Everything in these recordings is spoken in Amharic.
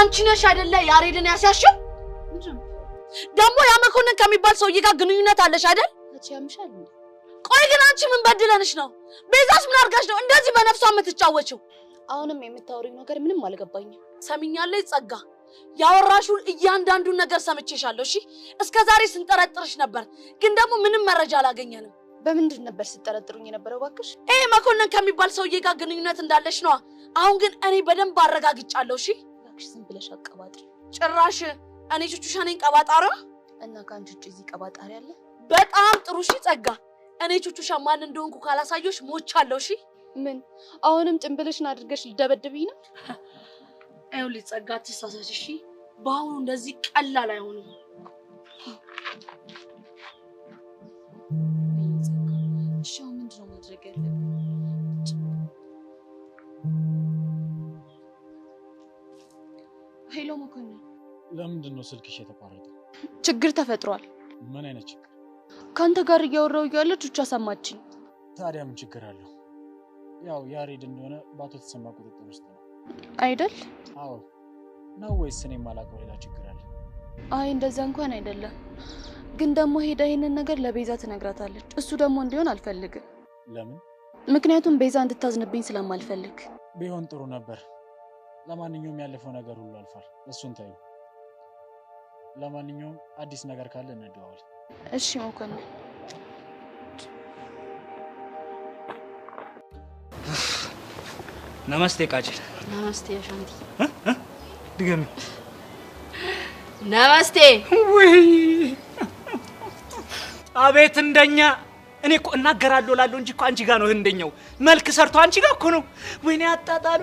አንቺ ነሽ አይደለ ያሬድን ያስያሽው? ደግሞ ያ መኮንን ከሚባል ሰውዬ ጋር ግንኙነት አለሽ አይደል? አንቺ ያምሻል እንዴ? ቆይ ግን አንቺ ምን በድለንሽ ነው? ቤዛስ ምን አርጋሽ ነው እንደዚህ በነፍሷ የምትጫወቺው? አሁንም የምታወሪው ነገር ምንም አልገባኝም። ሰሚኛለሽ ጸጋ? ያወራሹን እያንዳንዱን ነገር ሰምቼሻለሁ። እሺ እስከዛሬ ስንጠረጥርሽ ነበር፣ ግን ደግሞ ምንም መረጃ አላገኘንም። በምንድን ነበር ስትጠረጥሩኝ የነበረው ባክሽ? መኮንን ከሚባል ሰውዬ ጋር ግንኙነት እንዳለሽ ነው። አሁን ግን እኔ በደንብ አረጋግጫለሁ። እሺ ባክሽ ዝም ብለሽ አቀባጥሪ። ጭራሽ እኔ ቹቹሻ ነኝ ቀባጣሪዋ? እና ካንቺ ውጪ እዚህ ቀባጣሪ አለ? በጣም ጥሩ። እሺ ጸጋ፣ እኔ ቹቹሻ ማን እንደሆንኩ ካላሳየሽ ሞቻለሁ። እሺ ምን አሁንም ጭንብልሽን አድርገሽ ልደበድብኝ ነው? አይውልኝ ጸጋ፣ አትሳሳች። እሺ በአሁኑ እንደዚህ ቀላል አይሆንም። እሺ ምንድን ነው ማድረግ ያለብኝ? ሄሎ መኮንን፣ ለምንድን ነው ስልክሽ የተቋረጠው? ችግር ተፈጥሯል። ምን አይነት ችግር? ካንተ ጋር እያወራሁ እያለ ቹቻ ሰማችኝ። ታዲያ ምን ችግር አለው? ያው ያሬድ እንደሆነ ባቶ ተሰማ ቁጥጥር ውስጥ ነው አይደል? አዎ ነው ወይስ እኔ የማላውቀው ሌላ ችግር አለ? አይ እንደዛ እንኳን አይደለም፣ ግን ደግሞ ሄዳ ይሄንን ነገር ለቤዛ ትነግራታለች። እሱ ደግሞ እንዲሆን አልፈልግም። ለምን? ምክንያቱም ቤዛ እንድታዝንብኝ ስለማልፈልግ። ቢሆን ጥሩ ነበር። ለማንኛውም ያለፈው ነገር ሁሉ አልፏል፣ እሱን ተይው። ለማንኛውም አዲስ ነገር ካለ እንደዋወል። እሺ መኮንን። ነመስቴ ቃጭል። ነመስቴ አሻንቲ። ድገሚ። ነመስቴ። ወይ አቤት እንደኛ እኔ እኮ እናገራለሁ ላለው እንጂ እኮ አንቺ ጋር ነው እንደኛው መልክ ሰርቶ አንቺ ጋር እኮ ነው። ወይኔ አጣጣሉ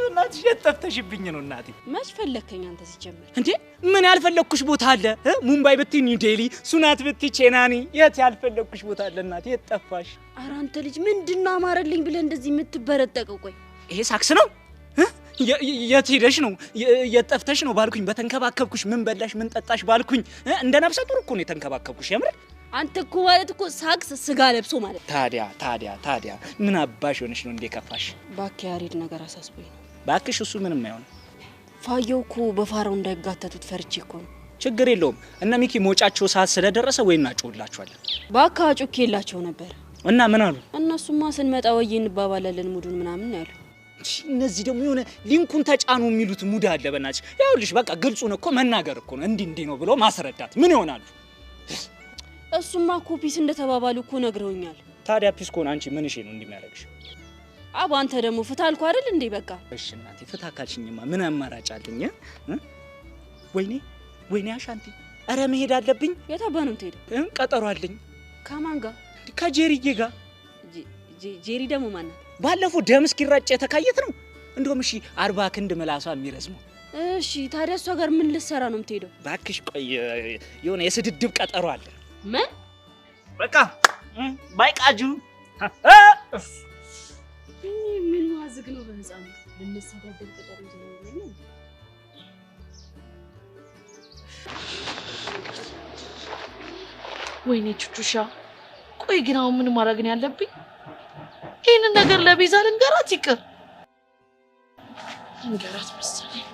እናትሽ የጠፍተሽብኝ ነው እናቴ። መች ፈለከኝ አንተ ሲጀምር? እንዴ ምን ያልፈለኩሽ ቦታ አለ? ሙምባይ ብትይ ኒው ዴሊ፣ ሱናት ብትይ ቼናኒ፣ የት ያልፈለኩሽ ቦታ አለ እናቴ? የጠፋሽ? ኧረ አንተ ልጅ ምንድነው አማረልኝ ብለህ እንደዚህ የምትበረጠቀው? ቆይ ይሄ ሳክስ ነው? የት ሄደሽ ነው? የጠፍተሽ ነው ባልኩኝ በተንከባከብኩሽ ምን በላሽ ምን ጠጣሽ ባልኩኝ እንደ ነፍሰ ጡር እኮ ነው የተንከባከብኩሽ። የምር አንተ እኮ ማለት እኮ ሳክስ ስጋ ለብሶ ማለት። ታዲያ ምን አባሽ ሆነሽ ነው እንዴ ከፋሽ? ባክ ያሬድ ነገር አሳስቦኝ ነው። ባክሽ እሱ ምንም አይሆን። ፋየው እኮ በፋራው እንዳይጋተቱት ፈርቼ እኮ ነው። ችግር የለውም። እነ ሚኪ ሞጫቸው ሰዓት ስለደረሰ ወይ እናጮላችኋለን። ባካ ጮኬላቸው ነበር እና ምን አሉ? እነሱማ ስንመጣ ወይ እንባባላለን ሙዱን ምናምን ያሉ። እነዚህ ደግሞ የሆነ ሊንኩን ተጫኑ የሚሉት ሙድ አለ። በእናትሽ ያውልሽ በቃ ግልጹን እኮ መናገር እኮ ነው። እንዲህ ነው ብሎ ማስረዳት ምን ይሆናሉ? እሱማ ኮፒስ እንደተባባሉ እኮ ነግረውኛል። ታዲያ ፒስ ኮን አንቺ ምን እሺ ነው እንደሚያደርግሽ? አባ አንተ ደግሞ ፍታ አልኩ አይደል እንዴ? በቃ እሺ እናቴ ፍታ ካልሽኝማ ምን አማራጭ አለኝ? ወይኔ አሻንቲ፣ አረ መሄድ አለብኝ። የታባ ነው የምትሄደው? ቀጠሮ አለኝ። ከማን ጋር? ከጄሪዬ ጋር። ጄሪ ደግሞ ማን ናት? ባለፈው ደም እስኪራጭ የተካየት ነው። እንደውም እሺ 40 ክንድ መላሷ የሚረዝመው። እሺ ታዲያ እሷ ጋር ምን ልትሰራ ነው የምትሄደው? ባክሽ ቆይ የሆነ የስድድብ ቀጠሮ አለ። ምን? በቃ ባይቃጁ ምን ዋዝግ ነው በህፃኑ ልንሰዳደብ ቀጠሮ ይዘው። ወይኔ ቹቹሻ፣ ቆይ ግን አሁን ምን ማድረግ ነው ያለብኝ? ይሄንን ነገር ለቤዛ ልንገራት ይቅር ልንገራት መሰለኝ።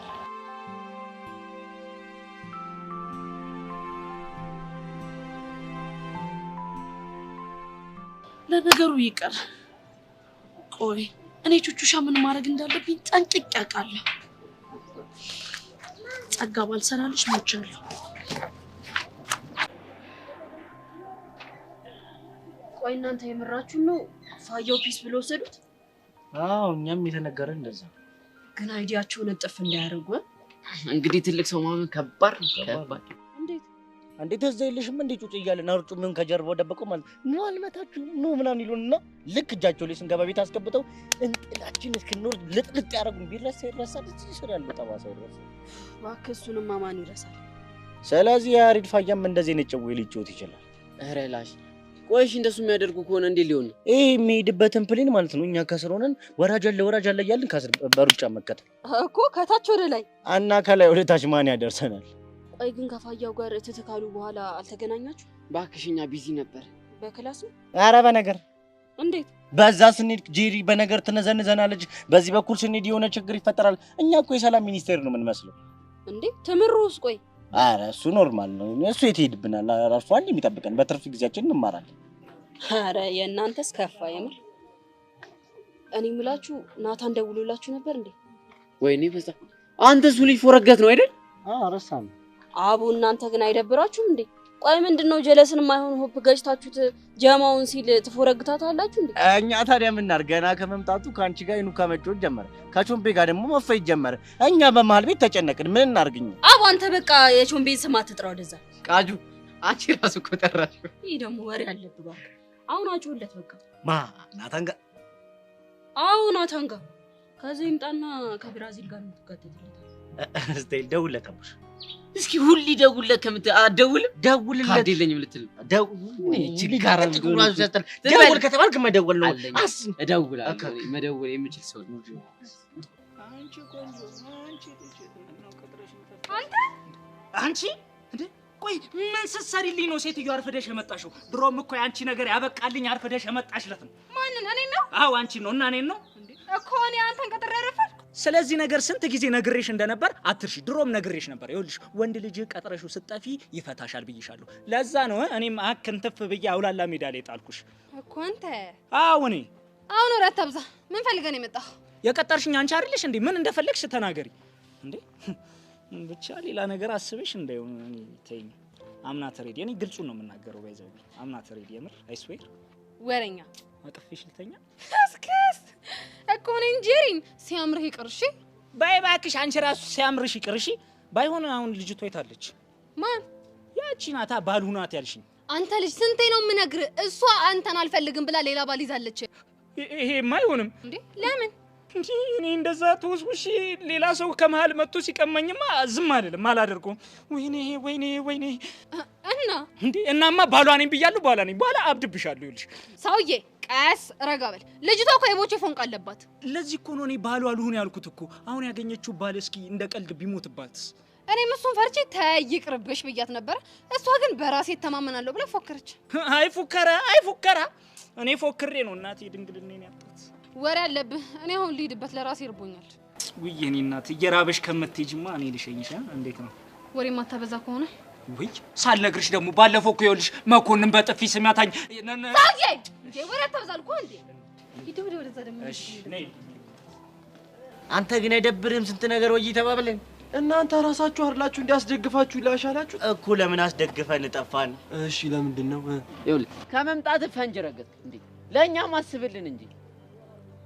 ለነገሩ ይቅር። ቆይ እኔ ቹቹሻ ምን ማድረግ እንዳለብኝ ጠንቅቄ አውቃለሁ። ጸጋ ባልሰራልሽ ሞቻለሁ። ቆይ እናንተ የምራችሁ ነው ፋየው ፒስ ብሎ ወሰዱት? አዎ እኛም የተነገረን እንደዛ። ግን አይዲያቸውን እጥፍ እንዳያደርጉ። እንግዲህ ትልቅ ሰው ማመን ከባድ ነው። እንዴት እዛ የለሽም እንዴ ጩጭ እያለን አርጩ ምን ከጀርባው ደበቀው ማለት ነው። አልመታችሁ ነው ምናምን ይሉንና ልክ እጃቸው ላይ ስንገባ ቤት አስገብተው እንጥላችን እስክንኖር ልጥልጥ ያደርጉን። ቢረሳ ይረሳል። እዚህ ስር ያለው ጠባሳ ይረሳል። እባክህ እሱንማ ማን ይረሳል? ስለዚህ ያሬድ ፋያም እንደዚህ ነው ጨው ሊጮት ይችላል። ኧረ ላሽ ቆይሽ እንደሱ የሚያደርጉ ከሆነ እንዴ ሊሆን ነው? የሚሄድበትን ፕሌን ማለት ነው። እኛ ከስር ሆነን ወራጅ አለ እያልን ከስር በሩጫ መከተል እኮ ከታች ወደ ላይ እና ከላይ ወደ ታች ማን ያደርሰናል? ቆይ ግን ከፋያው ጋር እትተካሉ በኋላ አልተገናኛችሁ? ባክሽኛ ቢዚ ነበር። በክላስ ነው? ኧረ በነገር እንዴት? በዛ ስንሄድ ጄሪ በነገር ትነዘንዘናለች፣ በዚህ በኩል ስንሄድ የሆነ ችግር ይፈጠራል። እኛ እኮ የሰላም ሚኒስቴር ነው የምንመስለው። እንዴ ተምሮስ ቆይ ኧረ እሱ ኖርማል ነው እሱ የት ሄድብናል ራሱ አንድ የሚጠብቀን በትርፍ ጊዜያችን እንማራለን ኧረ የእናንተስ ከፋ የምር እኔ ምላችሁ ናታን ደውሎላችሁ ነበር እንዴ ወይኔ በዛ አንተ ሱሊ ፎረገት ነው አይደል ረሳን አቡ እናንተ ግን አይደብራችሁም እንዴ ቆይ ምንድነው ጀለስን ማይሆን ሆፕ ገጭታችሁት ጀማውን ሲል ትፎረግታታላችሁ እንዴ እኛ ታዲያ ምን እናርገና ከመምጣቱ ካንቺ ጋር ይኑ ከመጮት ጀመረ ከቾምቤ ጋር ደግሞ መፈይት ጀመረ እኛ በመሃል ቤት ተጨነቅን ምን እናርግኝ አቡ አንተ በቃ የቾምቤን ስም አትጥራ ወደዛ ቃጁ አንቺ ራሱ እኮ ጠራሽ ይሄ ደግሞ ወሬ አለብህ እባክህ አሁን አጭውለት በቃ ማ ናታን ጋር አዎ ናታን ጋር ከዚህ ይምጣና ከብራዚል ጋር የምትጋደልለት ስቴል ደውለከብሽ እስኪ ሁሉ ደውልለት ከምትደውል ደውልለት ካርድ የለኝም ልትል ደውል ከተባልክ መደወል ነው እደውላለሁ መደወል የምችል ሰው ነው አንቺ እንዴ ቆይ ምን ስትሰሪልኝ ነው ሴትዮ አርፈደሽ የመጣሽው ድሮም እኮ ያንቺ ነገር ያበቃልኝ አርፈደሽ የመጣሽለት ነው ማንን እኔ ነው አዎ አንቺ ነው እና እኔን ነው እንዴ እኮ እኔ አንተን ቀጥሬ ያረፈልኩ ስለዚህ ነገር ስንት ጊዜ ነግሬሽ እንደነበር አትርሺ ድሮም ነግሬሽ ነበር ይኸውልሽ ወንድ ልጅ ቀጥረሽው ስጠፊ ይፈታሻል ብዬሻለሁ ለዛ ነው እኔም አከንተፍ ብዬ አውላላ ሜዳ ላይ ጣልኩሽ እኮ አንተ አዎ እኔ አሁን ወራት አብዛ ምን ፈልገን የመጣው የቀጠርሽኝ አንቺ አይደለሽ እንዴ ምን እንደፈለግሽ ተናገሪ እንዴ ብቻ ሌላ ነገር አስበሽ እንዳይሆን እኔ ተይኝ አምናት ሬዲ እኔ ግልጹን ነው የምናገረው ባይዘው አምናት ሬዲ የምር አይስዌር ወረኛ አጥፍሽ ልተኛ እስከስ እኮ እኔ እንጀሪን ሲያምርህ ይቅርሺ ባይ ባክሽ አንቺ ራሱ ሲያምርሽ ይቅርሺ ባይሆን አሁን ልጅቷ ይታለች ማን ያቺ ናታ ባልሁናት ያልሽኝ አንተ ልጅ ስንቴ ነው የምነግርህ እሷ አንተን አልፈልግም ብላ ሌላ ባል ይዛለች ይሄማ አይሆንም እንዴ ለምን እኔ እንደዛ ተወስውሽ ሌላ ሰው ከመሃል መጥቶ ሲቀመኝማ ዝም አይደለም አላደርገውም ወይኔ እና እንዴ እናማ ባሏ ነኝ ብያለሁ ባሏ ነኝ በኋላ አብድብሻለሁ ይልሽ ሰውዬ ቀስ ረጋበል ልጅቷ እኮ የቦቼ ፎንቅ አለባት ለዚህ እኮ ነው እኔ ባሏ ልሁን ያልኩት እኮ አሁን ያገኘችው ባል እስኪ እንደ ቀልድ ቢሞትባትስ እኔም እሱን ፈርቼ ተይቅርብሽ ብያት ነበር እሷ ግን በራሴ ተማመናለሁ ብላ ፎከረች አይፉከራ እኔ ፎክሬ ነው እናቴ ድንግልኔን ያጣት ወሬ አለብህ እኔ አሁን ልሂድበት ለራሴ ይርቦኛል ውይ እኔ እናት እየራበሽ ከመትሄጂማ እኔ ልሸኝሽ እንዴት ነው ወሬ ማታበዛ ከሆነ ውይ ሳልነግርሽ ደግሞ ባለፈው እኮ ይኸውልሽ መኮንን በጥፊ ስሚያታኝ ታዬ እንዴ ወሬ አታበዛልኩ እንዴ ሂደው ወደዛ ደግሞ እሺ ነይ አንተ ግን አይደብርህም ስንት ነገር ወይ ተባብለን እናንተ ራሳችሁ አርላችሁ እንዲያስደግፋችሁ ይላሻላችሁ እኮ ለምን አስደግፈን ጠፋን እሺ ለምንድን ነው ይኸውልህ ከመምጣት ፈንጅ ረገጥ እንዴ ለኛም አስብልን እንጂ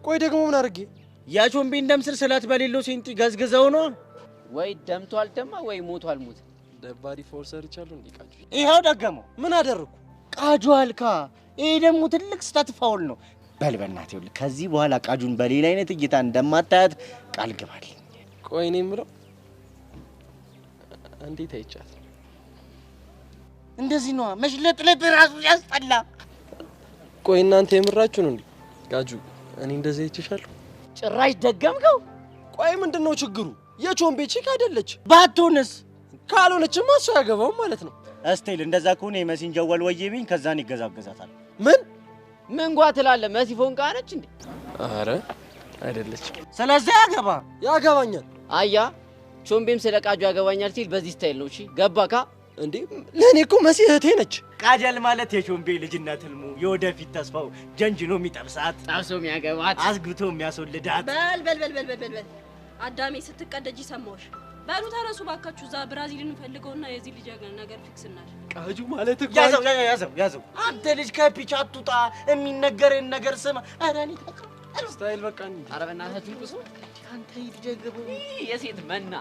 ቆይ ደግሞ ምን አድርጌ ያቾምቤ እንደምስል ስላት በሌለው ሴንት ገዝግዘው ነው ወይ ደምቷል ደማ ወይ ሞቷል ሞት ደባሪ ፎርሰር ይቻሉ እንዲቃጁ ይሄው ደገመው ምን አደረኩ ቃጁ አልካ ይሄ ደግሞ ትልቅ ስህተት ፋውል ነው በልበናት ይኸውልህ ከዚህ በኋላ ቃጁን በሌላ አይነት እይታ እንደማታያት ቃል ግባልኝ ቆይ እኔ የምለው እንዴት አይቻት እንደዚህ ነው መሽለጥለጥ ራሱ ያስጠላ ቆይ እናንተ የምራችሁ ነው እንዴ ቃጁ እኔ እንደዚህ አይቻለሁ ጭራሽ ደገምከው ቆይ ምንድነው ችግሩ የቾምቤ ቺክ አይደለች ባትሆንስ ካልሆነችማ እሱ ያገባው ማለት ነው እስቴል እንደዛ ከሆነ የመሲን ጀወል ወይቤኝ ከዛን ይገዛገዛታል ምን ጓትላለ መሲ ፎንቃ ነች እንዴ አረ አይደለች ስለዚህ ያገባኛል አያ ቾምቤም ስለቃጁ ያገባኛል ሲል በዚህ ስታይል ነው እሺ ገባካ እንዴ ለኔ እኮ መሲ እህቴ ነች ቃጀል ማለት የቾምቤ ልጅነት ህልሙ የወደፊት ተስፋው ጀንጅኖ የሚጠብሳት ጣብሶ የሚያገባት አስግቶ የሚያስወልዳት በል አዳሜ ስትቀደጂ ሰማውሽ በሉ ተነሱ ባካችሁ ዛ ብራዚልን ፈልገውና የዚህ ልጅ ነገር ፊክስ እናል ቃጁ ማለት እኮ ያዘው አንተ ልጅ ከፒች አትውጣ የሚነገርን ነገር ስማ አራኒ ስታይል በቃ እንዴ ኧረ በእናትህ ትንቁሱ አንተ ይደገቡ የሴት መና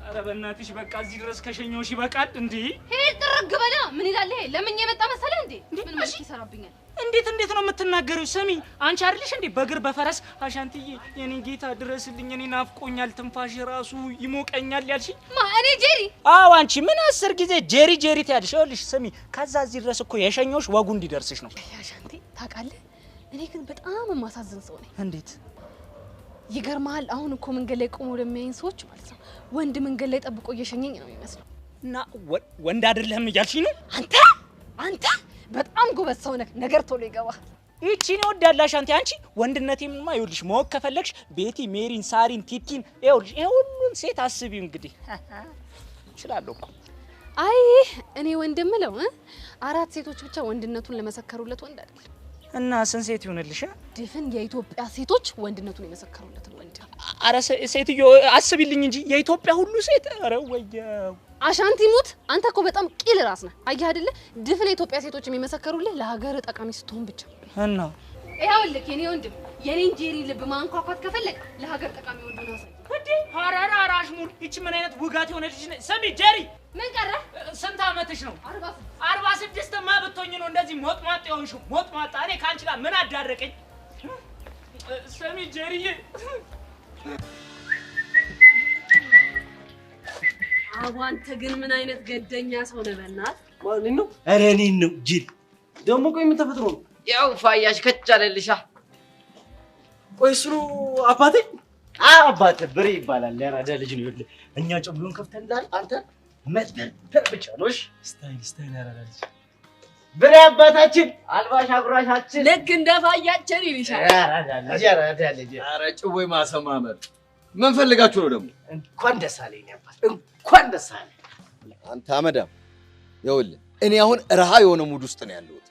ኧረ በእናትሽ በቃ እዚህ ድረስ ከሸኘሁሽ ይበቃል እንዴ ሄድ ጥርግ በላ ምን ይላል ይሄ ለምን የመጣ መሰለህ እንዴ ምን ማለት ይሰራብኛል እንዴት ነው የምትናገሪው ስሚ አንቺ አይደልሽ እንዴ በእግር በፈረስ አሻንትዬ የኔ ጌታ ድረስልኝ እኔ ናፍቆኛል ትንፋሽ ራሱ ይሞቀኛል ያልሽኝ እኔ ጄሪ አዎ አንቺ ምን 10 ጊዜ ጄሪ ትያለሽ ይኸውልሽ ስሚ ከዛ እዚህ ድረስ እኮ የሸኘሁሽ ወጉ እንዲደርስሽ ነው አሻንቴ ታውቃለህ እኔ ግን በጣም የማሳዝን ሰው ነኝ እንዴት ይገርማል አሁን እኮ መንገድ ላይ ቆሞ ለሚያይን ሰዎች ማለት ነው ወንድ መንገድ ላይ ጠብቆ እየሸኘኝ ነው የሚመስለው እና ወንድ አይደለም እያልሽኝ ነው አንተ በጣም ጎበዝ ሰው ነህ ነገር ቶሎ ይገባ ይቺን ይወዳል አሻንቲ አንቺ ወንድነቴንማ ይኸውልሽ ማወቅ ከፈለግሽ ቤቲ ሜሪን ሳሪን ቲቲን ይኸውልሽ ይሄ ሁሉን ሴት አስቢው እንግዲህ እችላለሁ እኮ አይ እኔ ወንድም ነው 4 ሴቶች ብቻ ወንድነቱን ለመሰከሩለት ወንድ አይደል እና ስንት ሴት ይሆንልሽ ድፍን የኢትዮጵያ ሴቶች ወንድነቱን የመሰከሩለት ወንድ አረ ሴትዮ አስቢልኝ እንጂ የኢትዮጵያ ሁሉ ሴት አረ ወየው አሻንቲ ሙት አንተ እኮ በጣም ቂል ራስ ነህ አየህ አይደለ ድፍን የኢትዮጵያ ሴቶች የሚመሰከሩልህ ለሀገር ጠቃሚ ስትሆን ብቻ እና ይኸውልህ የኔ ወንድም የኔን ጄሪ ልብ ማንኳኳት ከፈለክ ለሀገር ጠቃሚ ወንድ ነው እንዴ ሐራራ አራሽሙል እቺ ምን አይነት ውጋት የሆነ ልጅ ነሽ ሰሚ ጄሪ ምን ቀረ ስንት አመትሽ ነው 46 ማ ብትሆኚ ነው እንደዚህ ሞጥማጥ የሆንሽው ሞጥማጣ እኔ ካንቺ ጋር ምን አዳረቀኝ ሰሚ ጄሪዬ አዋንተ ግን ምን አይነት ገደኛ ሰው ነህ በእናትህ ማን ነው አረ እኔ ነው ጅል ደሞ ቆይ ምን ተፈጥሮ ነው ያው ፋያሽ ከቻለልሻ ቆይ እሱ ነው አባቴ አባቴ ብሬ ይባላል ያራዳ ልጅ ነው ይኸውልህ እኛ ጨብሉን ከፍተንላል አንተ መጥተር ብቻ ነው እሺ ስታይል ያራዳ ልጅ ብሬ አባታችን አልባሽ አጉራሻችን ልክ እንደ ፋያችን ይልሻል ያራዳ ልጅ አረ ጭወይ ማሰማመር ምን ፈልጋችሁ ነው ደግሞ እንኳን ደስ አለኝ አባት እንኳን ደስ አለኝ አንተ አመዳም ይኸውልህ እኔ አሁን ረሃ የሆነ ሙድ ውስጥ ነው ያለሁት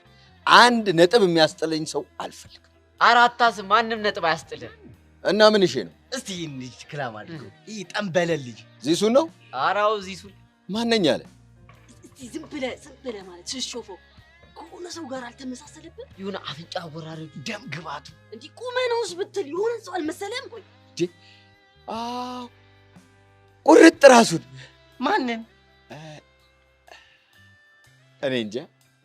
አንድ ነጥብ የሚያስጥለኝ ሰው አልፈልግም አራታስ ማንንም ነጥብ አያስጥልም እና ምን እሺ ነው እስቲ እንጂ ክላም አድርገው ይሄ ጠንበለል ልጅ ዚሱ ነው አራው ዚሱ ማንኛ አለ እስቲ ዝም ብለህ ማለት ሽሾፎ ከሆነ ሰው ጋር አልተመሳሰለብን ይሁን አፍንጫ ወራረዱ ደም ግባቱ እንዴ ቁመናውስ ብትል የሆነ ሰው አልመሰለም ቆይ ቁርጥ ራሱን ማንን እኔ እንጃ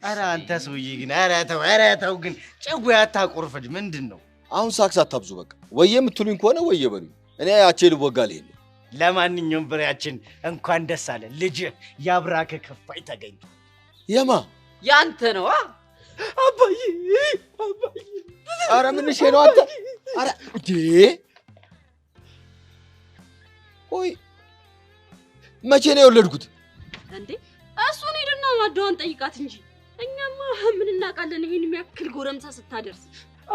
አረ አንተ ሰውዬ ግን አረ ተው ግን ጭጉ ያታቆርፈጅ ምንድነው አሁን ሳክስ አታብዙ በቃ ወየ የምትሉኝ ከሆነ ወየ በሉኝ እኔ ያቼ ልወጋል ይሄን ለማንኛውም ብሬያችን እንኳን ደስ አለ ልጅ ያብራከ ከፋይ ተገኝቶ የማ ያንተ ነው አባዬ አረ ምን እሺ ነው አንተ አረ እንዴ ቆይ መቼ ነው የወለድኩት እንዴ እሱን ሄድና ማዳውን ጠይቃት እንጂ እኛማ ምን እናውቃለን ይሄን የሚያክል ጎረምሳ ስታደርስ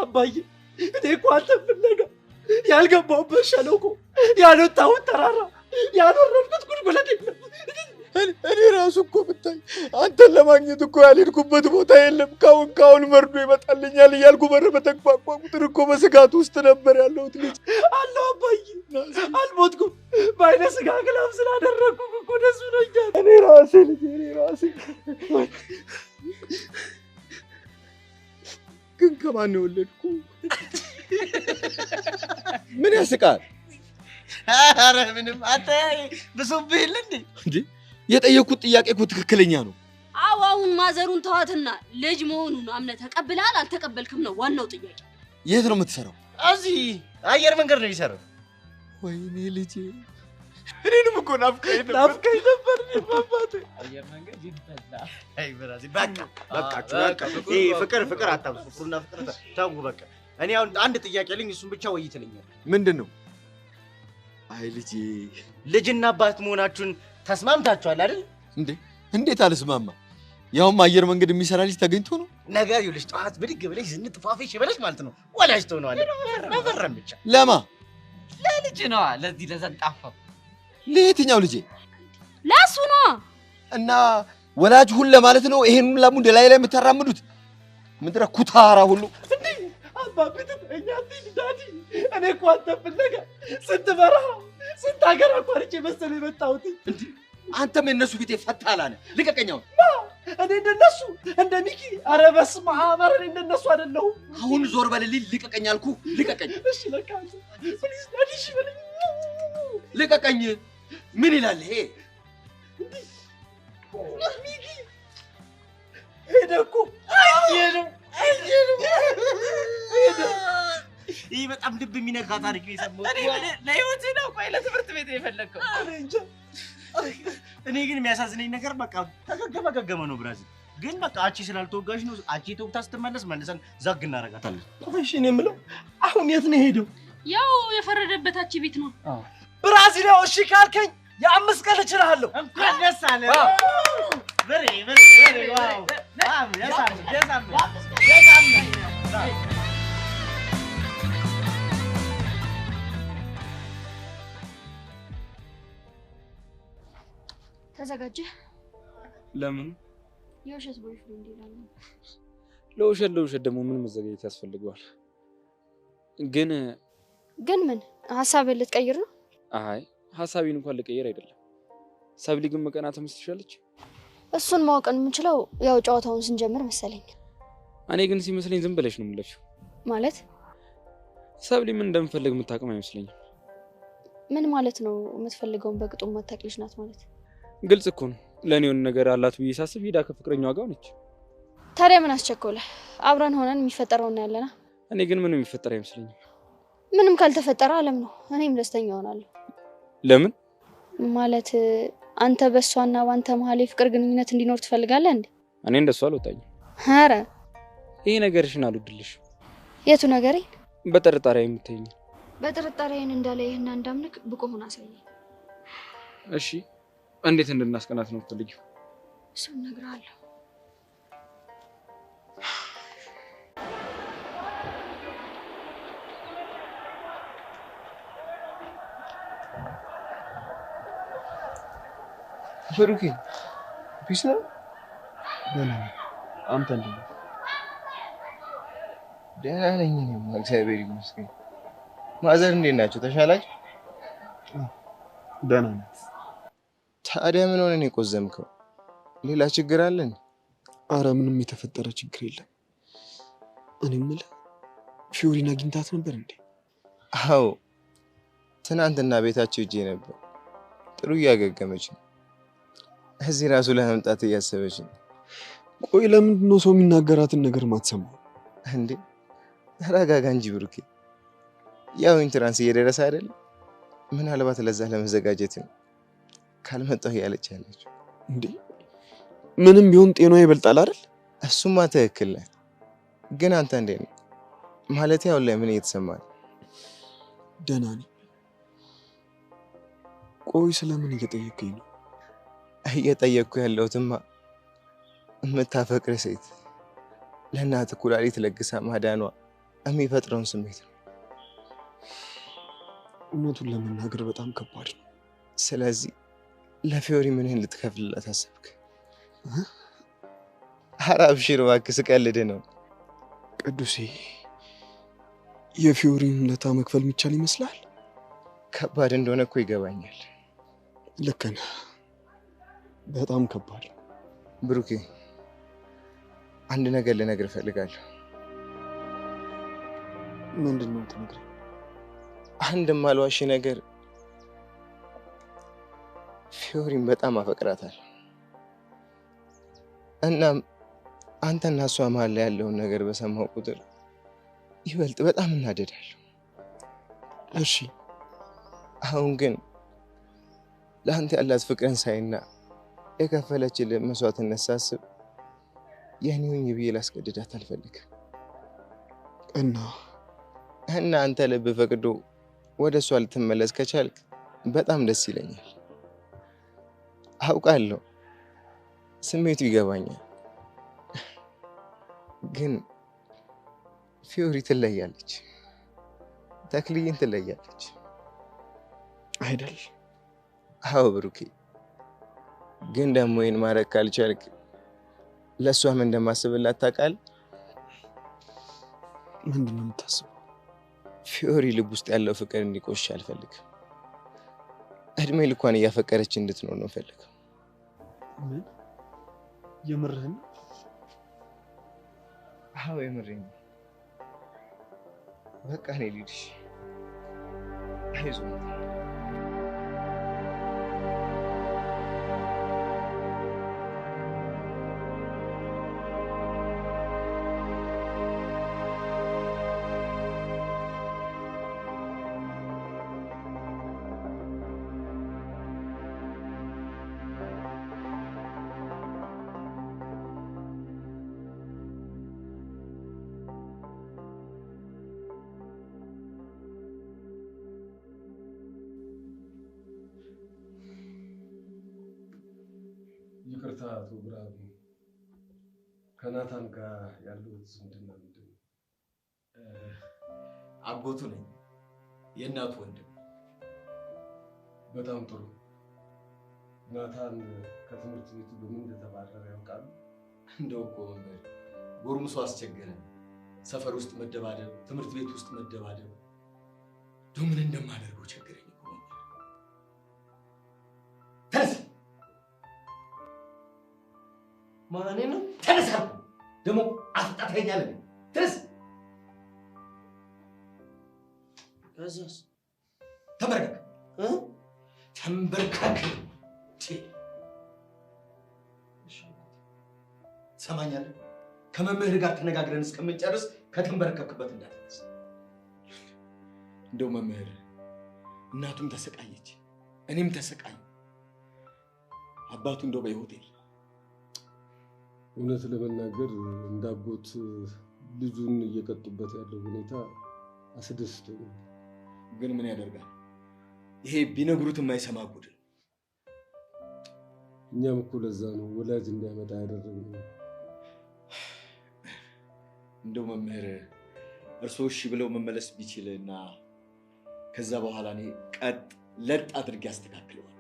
አባዬ እኔ እኮ አንተ ፍለጋ ያልገባሁበት ሸለቆ ያልወጣሁት ተራራ ያልወረድኩት ጉድጓድ የለም እኔ ራሱ እኮ ብታይ አንተን ለማግኘት እኮ ያልሄድኩበት ቦታ የለም ካሁን መርዶ ይመጣልኛል እያልኩ በር በተንኳኳ ቁጥር እኮ በስጋት ውስጥ ነበር ያለሁት ልጅ አለው አባዬ አልሞትኩም በአይነ ስጋ ግላብ ስላደረግኩ እኮ ደስ ብሎኛል እኔ ራሴ ግን ከማን ነው የወለድኩ ምን ያስቃል አረ ምንም አንተ ብሶብህ እንዴ የጠየቁት ጥያቄ እኮ ትክክለኛ ነው አሁን ማዘሩን ተዋትና ልጅ መሆኑን አምነህ ተቀብለሃል አልተቀበልክም ነው ዋናው ጥያቄ የት ነው የምትሰራው እዚህ አየር መንገድ ነው የሚሰራው ወይኔ ልጄ እኔንም እኮ ናፍቀኝ ነበር ማባቴ አየር መንገድ ይበላ አይ ብራዚ በቃ ይሄ ፍቅር አታብሱ ፍቅርና ፍቅር ታው በቃ እኔ አሁን አንድ ጥያቄ ልኝ እሱን ብቻ ወይ ትልኛል ምንድነው አይ ልጄ ልጅና አባት መሆናችሁን ተስማምታችኋል አይደል እንዴት አልስማማ ያውም አየር መንገድ የሚሰራ ልጅ ተገኝቶ ነው ነገር ይኸውልሽ ጠዋት ብድግ ብለሽ ዝንጥ ፏፊሽ ይበለሽ ማለት ነው ወላጅ ትሆነዋለሽ ነፈረም ብቻ ለማ ለልጅ ነው ለዚህ ለዘንጣፋው ለየትኛው ልጄ ለሱ ነው እና ወላጅ ሁሉ ለማለት ነው ይሄን ሁሉ ለሙንደ ላይ የምታራምዱት ምድረ ኩታራ ሁሉ እንዴ አባብት እኛት ዳዲ እኔ እኮ አንተ ፍለጋ ስንት በረሃ ስንት ሀገር አቋርጬ መሰለኝ የመጣሁት እንዴ አንተም የነሱ ፊት ፈታላነ ልቀቀኛው እኔ እንደነሱ እንደ ሚኪ አረ በስመ አብ እኔ እንደነሱ አይደለሁም አሁን ዞር በልልኝ ልቀቀኝ አልኩ ልቀቀኝ እሺ ለካ ፕሊዝ ዳዲ እሺ በለኝ ልቀቀኝ ምን ይላል ይሄ ሚኪ ሄደኩ ይሄ በጣም ልብ የሚነካ ታሪክ ነው የሰማሁት ለህይወት ነው ቆይ ለትምህርት ቤት የፈለከው እኔ ግን የሚያሳዝነኝ ነገር በቃ ተገገመ ነው ብራዚል ግን በቃ አቺ ስላልተወጋሽ ነው አቺ ተውታ ስትመለስ መልሰን ዛግ እናረጋታለን እሺ እኔ የምለው አሁን የት ነው ሄደው ያው የፈረደበት አቺ ቤት ነው ብራዚል እሺ ካልከኝ የ5 ቀን እችላለሁ እንኳን ደስ አለ በሬ ዋው ያሳም ተዘጋጀ? ለምን? የውሸት ቦይፍሬንድ ይላል። ለውሸት ደግሞ ምን መዘጋጀት ያስፈልገዋል? ግን ምን ሐሳብህን ልትቀይር ነው? አይ ሐሳቤን እንኳን ልቀይር አይደለም። ሰብሊ ግን መቀናት ትመስልሻለች? እሱን ማወቅ የምንችለው ያው ጨዋታውን ስንጀምር መሰለኝ። እኔ ግን ሲመስለኝ ዝም ብለሽ ነው የምለፍሽው። ማለት ሰብሊ ምን እንደምፈልግ የምታውቅም አይመስለኝም። ምን ማለት ነው? የምትፈልገውን በቅጡ ማታውቂሽ ናት ማለት? ግልጽ እኮ ነው። ለኔ የሆነ ነገር አላት ብዬ ሳስብ ሄዳ ከፍቅረኛዋ ጋር ነች። ታዲያ ምን አስቸኮለ? አብረን ሆነን የሚፈጠረውን ያለና። እኔ ግን ምንም የሚፈጠር አይመስለኝም። ምንም ካልተፈጠረ አለም ነው። እኔም ደስተኛ ሆናለሁ። ለምን? ማለት አንተ በሷና ባንተ መሀል የፍቅር ግንኙነት እንዲኖር ትፈልጋለህ እንዴ? እኔ እንደሱ አልወጣኝም። ኧረ ይሄ ነገርሽን አልወድልሽ። የቱ ነገሬ? በጥርጣሬ የምትይኝ። በጥርጣሬን እንዳለይህና እንዳምንክ ብቁ ሆና አሳየኝ። እሺ እንዴት እንድናስቀናት ነው የምትፈልጊው? እሱን እነግርሃለሁ። ብሩኬ ፒስ ነው? አንተ እንዴት ነህ? ደህና ነኝ እኔማ እግዚአብሔር ይመስገን። ማዘር እንዴት ናቸው? ተሻላችሁ? ደህና ነኝ። ታዲያ ምን ሆነ ነው የቆዘምከው? ሌላ ችግር አለ እንዴ? አረ ምንም የተፈጠረ ችግር የለም። እኔ የምልህ ፊዮሪን አግኝታት ነበር እንዴ? አዎ ትናንትና ቤታቸው ሂጄ ነበር። ጥሩ እያገገመች ነው። እዚህ ራሱ ለመምጣት እያሰበች ነው። ቆይ ለምንድን ነው ሰው የሚናገራትን ነገር ማትሰማው እንዴ? ተረጋጋ እንጂ ብሩኬ። ያው ኢንትራንስ እየደረሰ አይደል? ምናልባት ለዛ ለመዘጋጀት ነው ካልመጣሁ ያለች ያለችው። እንዴ ምንም ቢሆን ጤናዋ ይበልጣል አይደል? እሱማ ትክክል ነህ። ግን አንተ እንዴት ነው? ማለት ያው ላይ ምን እየተሰማህ ነው? ደህና ነኝ። ቆይ ስለምን እየጠየቀኝ ነው? እየጠየቅኩ ያለሁትማ የምታፈቅር ሴት ለእናት ኩላሊት ለግሳ ማዳኗ የሚፈጥረውን ስሜት ነው። እውነቱን ለመናገር በጣም ከባድ ነው። ስለዚህ ለፊዮሪ ምንህን ልትከፍልላት አሰብክ? ኧረ አብሽር እባክህ፣ ስቀልድ ነው። ቅዱሴ የፊዮሪን ውለታ መክፈል የሚቻል ይመስላል? ከባድ እንደሆነ እኮ ይገባኛል። ልክ ነህ፣ በጣም ከባድ። ብሩኬ አንድ ነገር ልነግርህ እፈልጋለሁ። ምንድን ነው የምትነግረኝ? አንድ ማልዋሽ ነገር፣ ፊዮሪን በጣም አፈቅራታለሁ። እናም አንተና እሷ መሀል ላይ ያለውን ነገር በሰማሁ ቁጥር ይበልጥ በጣም እናደዳለሁ። እሺ አሁን ግን ለአንተ ያላት ፍቅርን ሳይና የከፈለችልህ መስዋዕትነት ሳስብ የኔ ሆኜ ብዬ ላስገድዳት አልፈልግም። እና አንተ ልብ ፈቅዶ ወደ እሷ ልትመለስ ከቻልክ በጣም ደስ ይለኛል። አውቃለሁ፣ ስሜቱ ይገባኛል። ግን ፊዮሪ ትለያለች፣ ተክልዬን ትለያለች አይደል? አዎ ብሩኬ። ግን ደግሞ ይህን ማድረግ ካልቻልክ ለእሷም እንደማስብላት ታውቃለህ? ምንድን ነው የምታስበው? ፊዮሪ ልብ ውስጥ ያለው ፍቅር እንዲቆሽ አልፈልግም። እድሜ ልኳን እያፈቀረች እንድትኖር ነው ፈልገው። ምን? የምርህን? አዎ የምሬን። በቃ እኔ ልሂድሽ። አይዞህ። ይቅርታ አቶ ብርሃኑ፣ ከናታን ጋር ያለው ዝምድና ምንድን ነው? አጎቱ ነኝ፣ የእናቱ ወንድም። በጣም ጥሩ። ናታን ከትምህርት ቤቱ በምን እንደተባረረ ያውቃሉ? እንደው እኮ መምህር ጎርምሶ አስቸገረን። ሰፈር ውስጥ መደባደብ፣ ትምህርት ቤት ውስጥ መደባደብ፣ እንደው ምን እንደማደርገው ቸገረኝ እኮ መምህር። ተነስ! ማኔ ነው? ተነስ አልኩ። ደግሞ አስጣትኸኛለህ። ተነስ! ከዛስ? ተንበርከክ ተንበርከክ። ትሰማኛለህ? ከመምህር ጋር ተነጋግረን እስከምንጨርስ ከተንበረከክበት እንዳትነሳ። እንደው መምህር እናቱም ተሰቃየች፣ እኔም ተሰቃየ። አባቱ እንደው በሕይወት የለም። እውነት ለመናገር እንዳጎት ልጁን እየቀጡበት ያለው ሁኔታ አስደስቶኛል። ግን ምን ያደርጋል፣ ይሄ ቢነግሩት የማይሰማ ጉድ ነው። እኛም እኮ ለዛ ነው ወላጅ እንዲያመጣ ያደረግነው። እንደው መምህር እርስዎ እሺ ብለው መመለስ ቢችልና ከዛ በኋላ እኔ ቀጥ ለጥ አድርጌ አስተካክለዋል።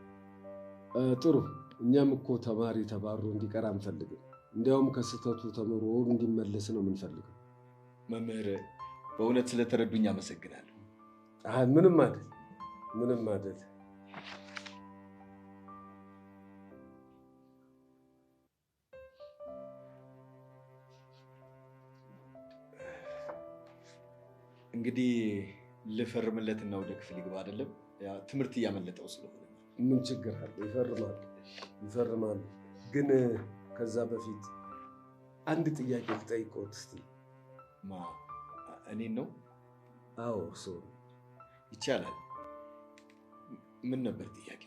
ጥሩ። እኛም እኮ ተማሪ ተባሮ እንዲቀር አንፈልግም። እንዲያውም ከስህተቱ ተምሮ እንዲመለስ ነው የምንፈልገው። መምህር በእውነት ስለተረዱኝ አመሰግናለሁ። ምንም አይደል፣ ምንም አይደል። እንግዲህ ልፈርምለትና ወደ ክፍል ይግባ አይደለም? ያ ትምህርት እያመለጠው ስለሆነ ምን ችግር አለ? ይፈርማል። ግን ከዛ በፊት አንድ ጥያቄ ልጠይቅዎት እስቲ። እኔን ነው? አዎ እርስዎ። ይቻላል። ምን ነበር ጥያቄ?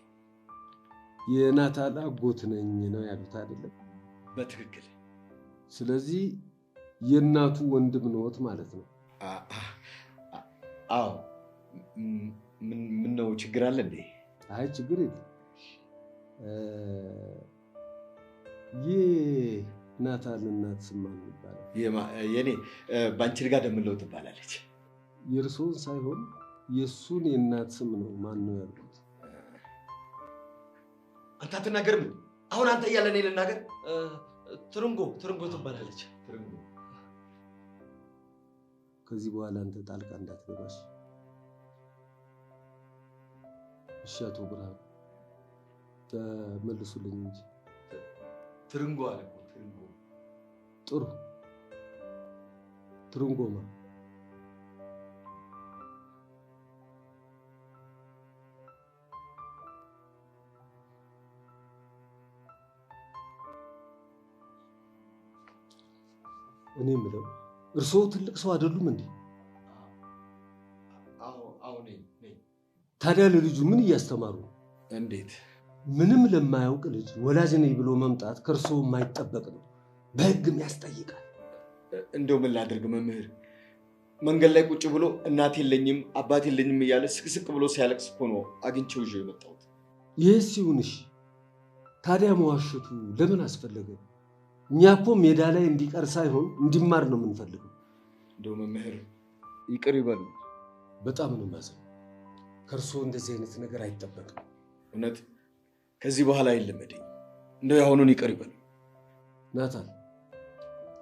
የናታን አጎት ነኝ ነው ያሉት አይደለም? በትክክል። ስለዚህ የእናቱ ወንድም ነዎት ማለት ነው? አዎ። ምን ነው ችግር አለ እንዴ? አይ ችግር የለም። የናታን እናት ስም ማን ይባላል? የኔ ባንቺ ጋር ደምለው ትባላለች። የእርስዎን ሳይሆን የእሱን የእናት ስም ነው ማን ነው ያልኩት? አንተ አትናገርም? አሁን አንተ እያለ እኔ ልናገር? ትርንጎ ትባላለች። ትርንጎ። ከዚህ በኋላ አንተ ጣልቃ እንዳትገባሽ እሺ? አቶ ብርሃኑ ተመልሱልኝ እንጂ። ትርንጎ አለ እኮ ትርንጎ። ጥሩ። ትርንጎማ እኔ የምለው እርስዎ ትልቅ ሰው አይደሉም እንዴ? አዎ ነኝ። ታዲያ ለልጁ ምን እያስተማሩ ነው? እንዴት? ምንም ለማያውቅ ልጅ ወላጅ ነኝ ብሎ መምጣት ከእርስዎ የማይጠበቅ ነው፣ በሕግም ያስጠይቃል። እንደው ምን ላድርግ መምህር፣ መንገድ ላይ ቁጭ ብሎ እናት የለኝም አባት የለኝም እያለ ስቅስቅ ብሎ ሲያለቅስ እኮ ነው አግኝቼው ይዤው የመጣሁት። ይህስ ይሁንሽ፣ ታዲያ መዋሸቱ ለምን አስፈለገ? እኛ እኮ ሜዳ ላይ እንዲቀር ሳይሆን እንዲማር ነው የምንፈልገው። እንደው መምህር ይቅር ይበሉ። በጣም ነው የማዝነው። ከእርስዎ እንደዚህ አይነት ነገር አይጠበቅም። እውነት ከዚህ በኋላ አይለመደኝ። እንደው ያሁኑን ይቅር ይበሉ። ናታን፣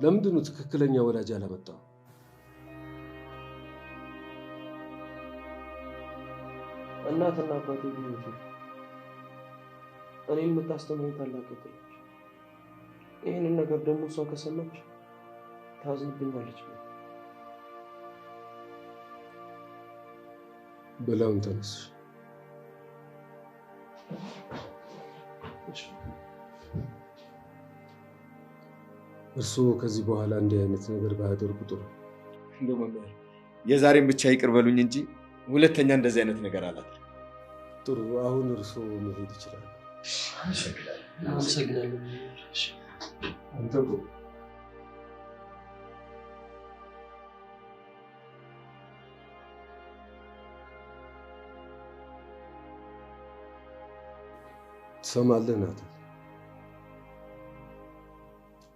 ለምንድን ነው ትክክለኛ ወላጅ ያላመጣው? እናትና አባቴ ቢሆኑ እኔን የምታስተምረኝ ታላቅ እህቴ ነች። ይህንን ነገር ደግሞ እሷ ከሰማች ታዝንብኛለች። በላውን ተነስ። እርስዎ ከዚህ በኋላ እንዲህ አይነት ነገር ባያደርጉ ጥሩ። እንደው መምህር የዛሬን ብቻ ይቅር በሉኝ እንጂ ሁለተኛ እንደዚህ አይነት ነገር አላደርግም። ጥሩ። አሁን እርስዎ መሄድ ይችላል። አመሰግናለሁ። አንተ ትሰማለህ ናታን?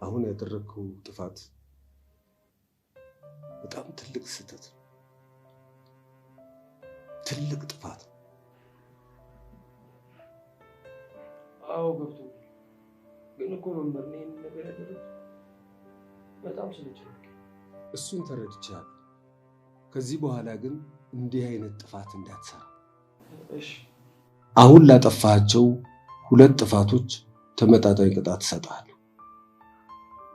አሁን ያደረግከው ጥፋት በጣም ትልቅ ስህተት ነው። ትልቅ ጥፋት። አዎ ገብቶኛል። ግን እኮ መምህር ነው ይሄን ነገር ያደረገው በጣም ስለጨነቀኝ። እሱን ተረድቻለሁ። ከዚህ በኋላ ግን እንዲህ አይነት ጥፋት እንዳትሰራ። እሺ። አሁን ላጠፋቸው 2 ጥፋቶች ተመጣጣኝ ቅጣት እሰጥሃለሁ።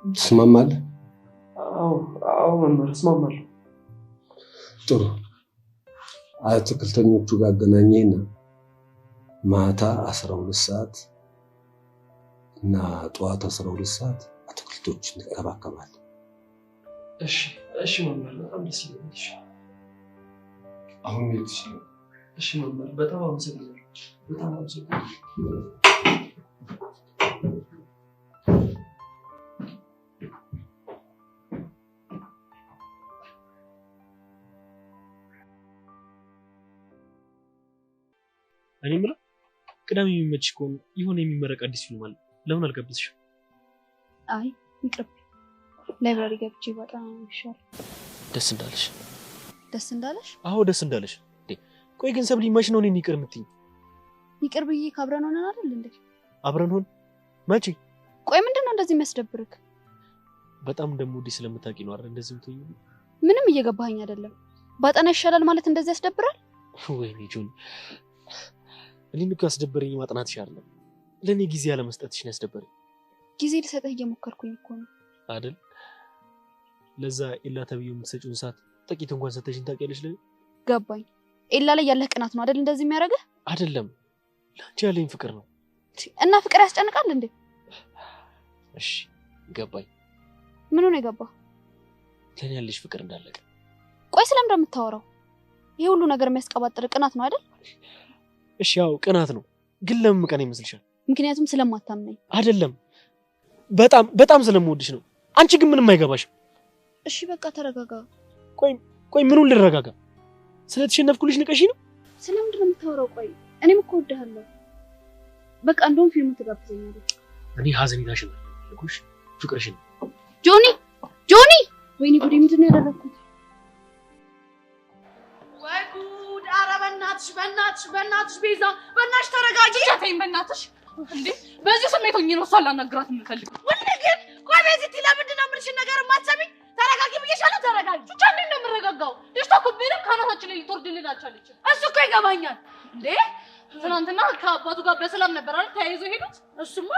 ትስማማለህ? አዎ መምህር እስማማለሁ። ጥሩ። አትክልተኞቹ ጋር አገናኘኝና ማታ 12 ሰዓት እና ጠዋት 12 ሰዓት አትክልቶችን እንከባከባለን። እሺ መምህር በጣም ደስ ይላል። እሺ አሁን ምን ትችላለህ? እሺ መምህር በጣም አመሰግናለሁ። በጣም አመሰግናለሁ። እኔ የምለው ቅዳሜ የሚመችሽ ከሆነ የሆነ የሚመረቅ አዲስ ፊልም አለ። ለምን አልጋብዝሽም? አይ ይቅርብ። ላይብራሪ ገብቼ በጣም ይሻል። ደስ እንዳለሽ። ደስ እንዳለሽ? አዎ ደስ እንዳለሽ። ቆይ ግን ሰብሊ መች ነው እኔን ይቅር የምትይኝ? ይቅር ብዬ ካብረን ሆነን አይደል እንዴ? አብረን ሆን መቼ? ቆይ ምንድነው እንደዚህ የሚያስደብርክ? በጣም እንደምወድሽ ስለምታውቂ ነው አይደል እንደዚህ የምትይኝ? ምንም እየገባኸኝ አይደለም። ባጠና ይሻላል ማለት እንደዚህ ያስደብራል? ወይኔ ጆኒ፣ እኔን እኮ ያስደበረኝ ማጥናትሽ አይደለም፣ ለኔ ጊዜ ያለ መስጠትሽ ነው ያስደበረኝ። ጊዜ ልሰጥህ እየሞከርኩኝ እኮ ነው አይደል? ለዛ ኤላ ተብዬው የምትሰጪውን ሰዓት ጥቂት እንኳን ሰተሽኝ ታውቂያለሽ? ለኔ ገባኝ። ኤላ ላይ ያለህ ቅናት ነው አይደል እንደዚህ የሚያደርግህ? አይደለም፣ ላንቺ ያለኝ ፍቅር ነው። እና ፍቅር ያስጨንቃል እንዴ? እሺ ገባኝ። ምን ሆነ የገባህ? ለኔ ያለሽ ፍቅር እንዳለቀ። ቆይ ስለምን እንደምታወራው? ይሄ ሁሉ ነገር የሚያስቀባጥር ቅናት ነው አይደል? እሺ ያው ቅናት ነው፣ ግን ለምን ቀን ይመስልሻል? ምክንያቱም ስለማታምነኝ አይደለም፣ በጣም ስለምወድሽ ነው። አንቺ ግን ምንም አይገባሽም። እሺ በቃ ተረጋጋ። ቆይ ምኑን ልረጋጋ? ስለተሸነፍኩልሽ ንቀሽ ነው? ስለምንድን ነው የምታወራው? ቆይ እኔም እኮ እወድሃለሁ። በቃ እንደውም ፊልሙ ትጋብዘኛለህ። እኔ ሀዘኔታሽን አልፈልግሽ፣ ፍቅርሽን። ጆኒ! ወይኔ ጉዴ፣ ምንድን ነው ያደረኩት? ወይ ጉድ! ኧረ በእናትሽ ቤዛ፣ በእናትሽ ተረጋጊ። ተይኝ በእናትሽ። እንዴ በዚህ ስሜት ሆኜ ነው እሷን ላናግራት የምፈልገው። ወንድ ግን ቆይ ቤዚቲ፣ ለምንድን ነው የምልሽን ነገር የማትሰሚኝ? ተረጋጊ ብዬሻለሁ። ተረጋጊ። ብቻ እንዴት ነው የምረጋጋው? ልጅቷ እኮ ምንም ካናታችን ላይ ልትወርድልን አልቻለችም። እሱ እኮ ይገባኛል። እንዴ ትናንትና ከአባቱ ጋር በሰላም ነበር አይደል ተያይዞ ሄዱት? እሱማ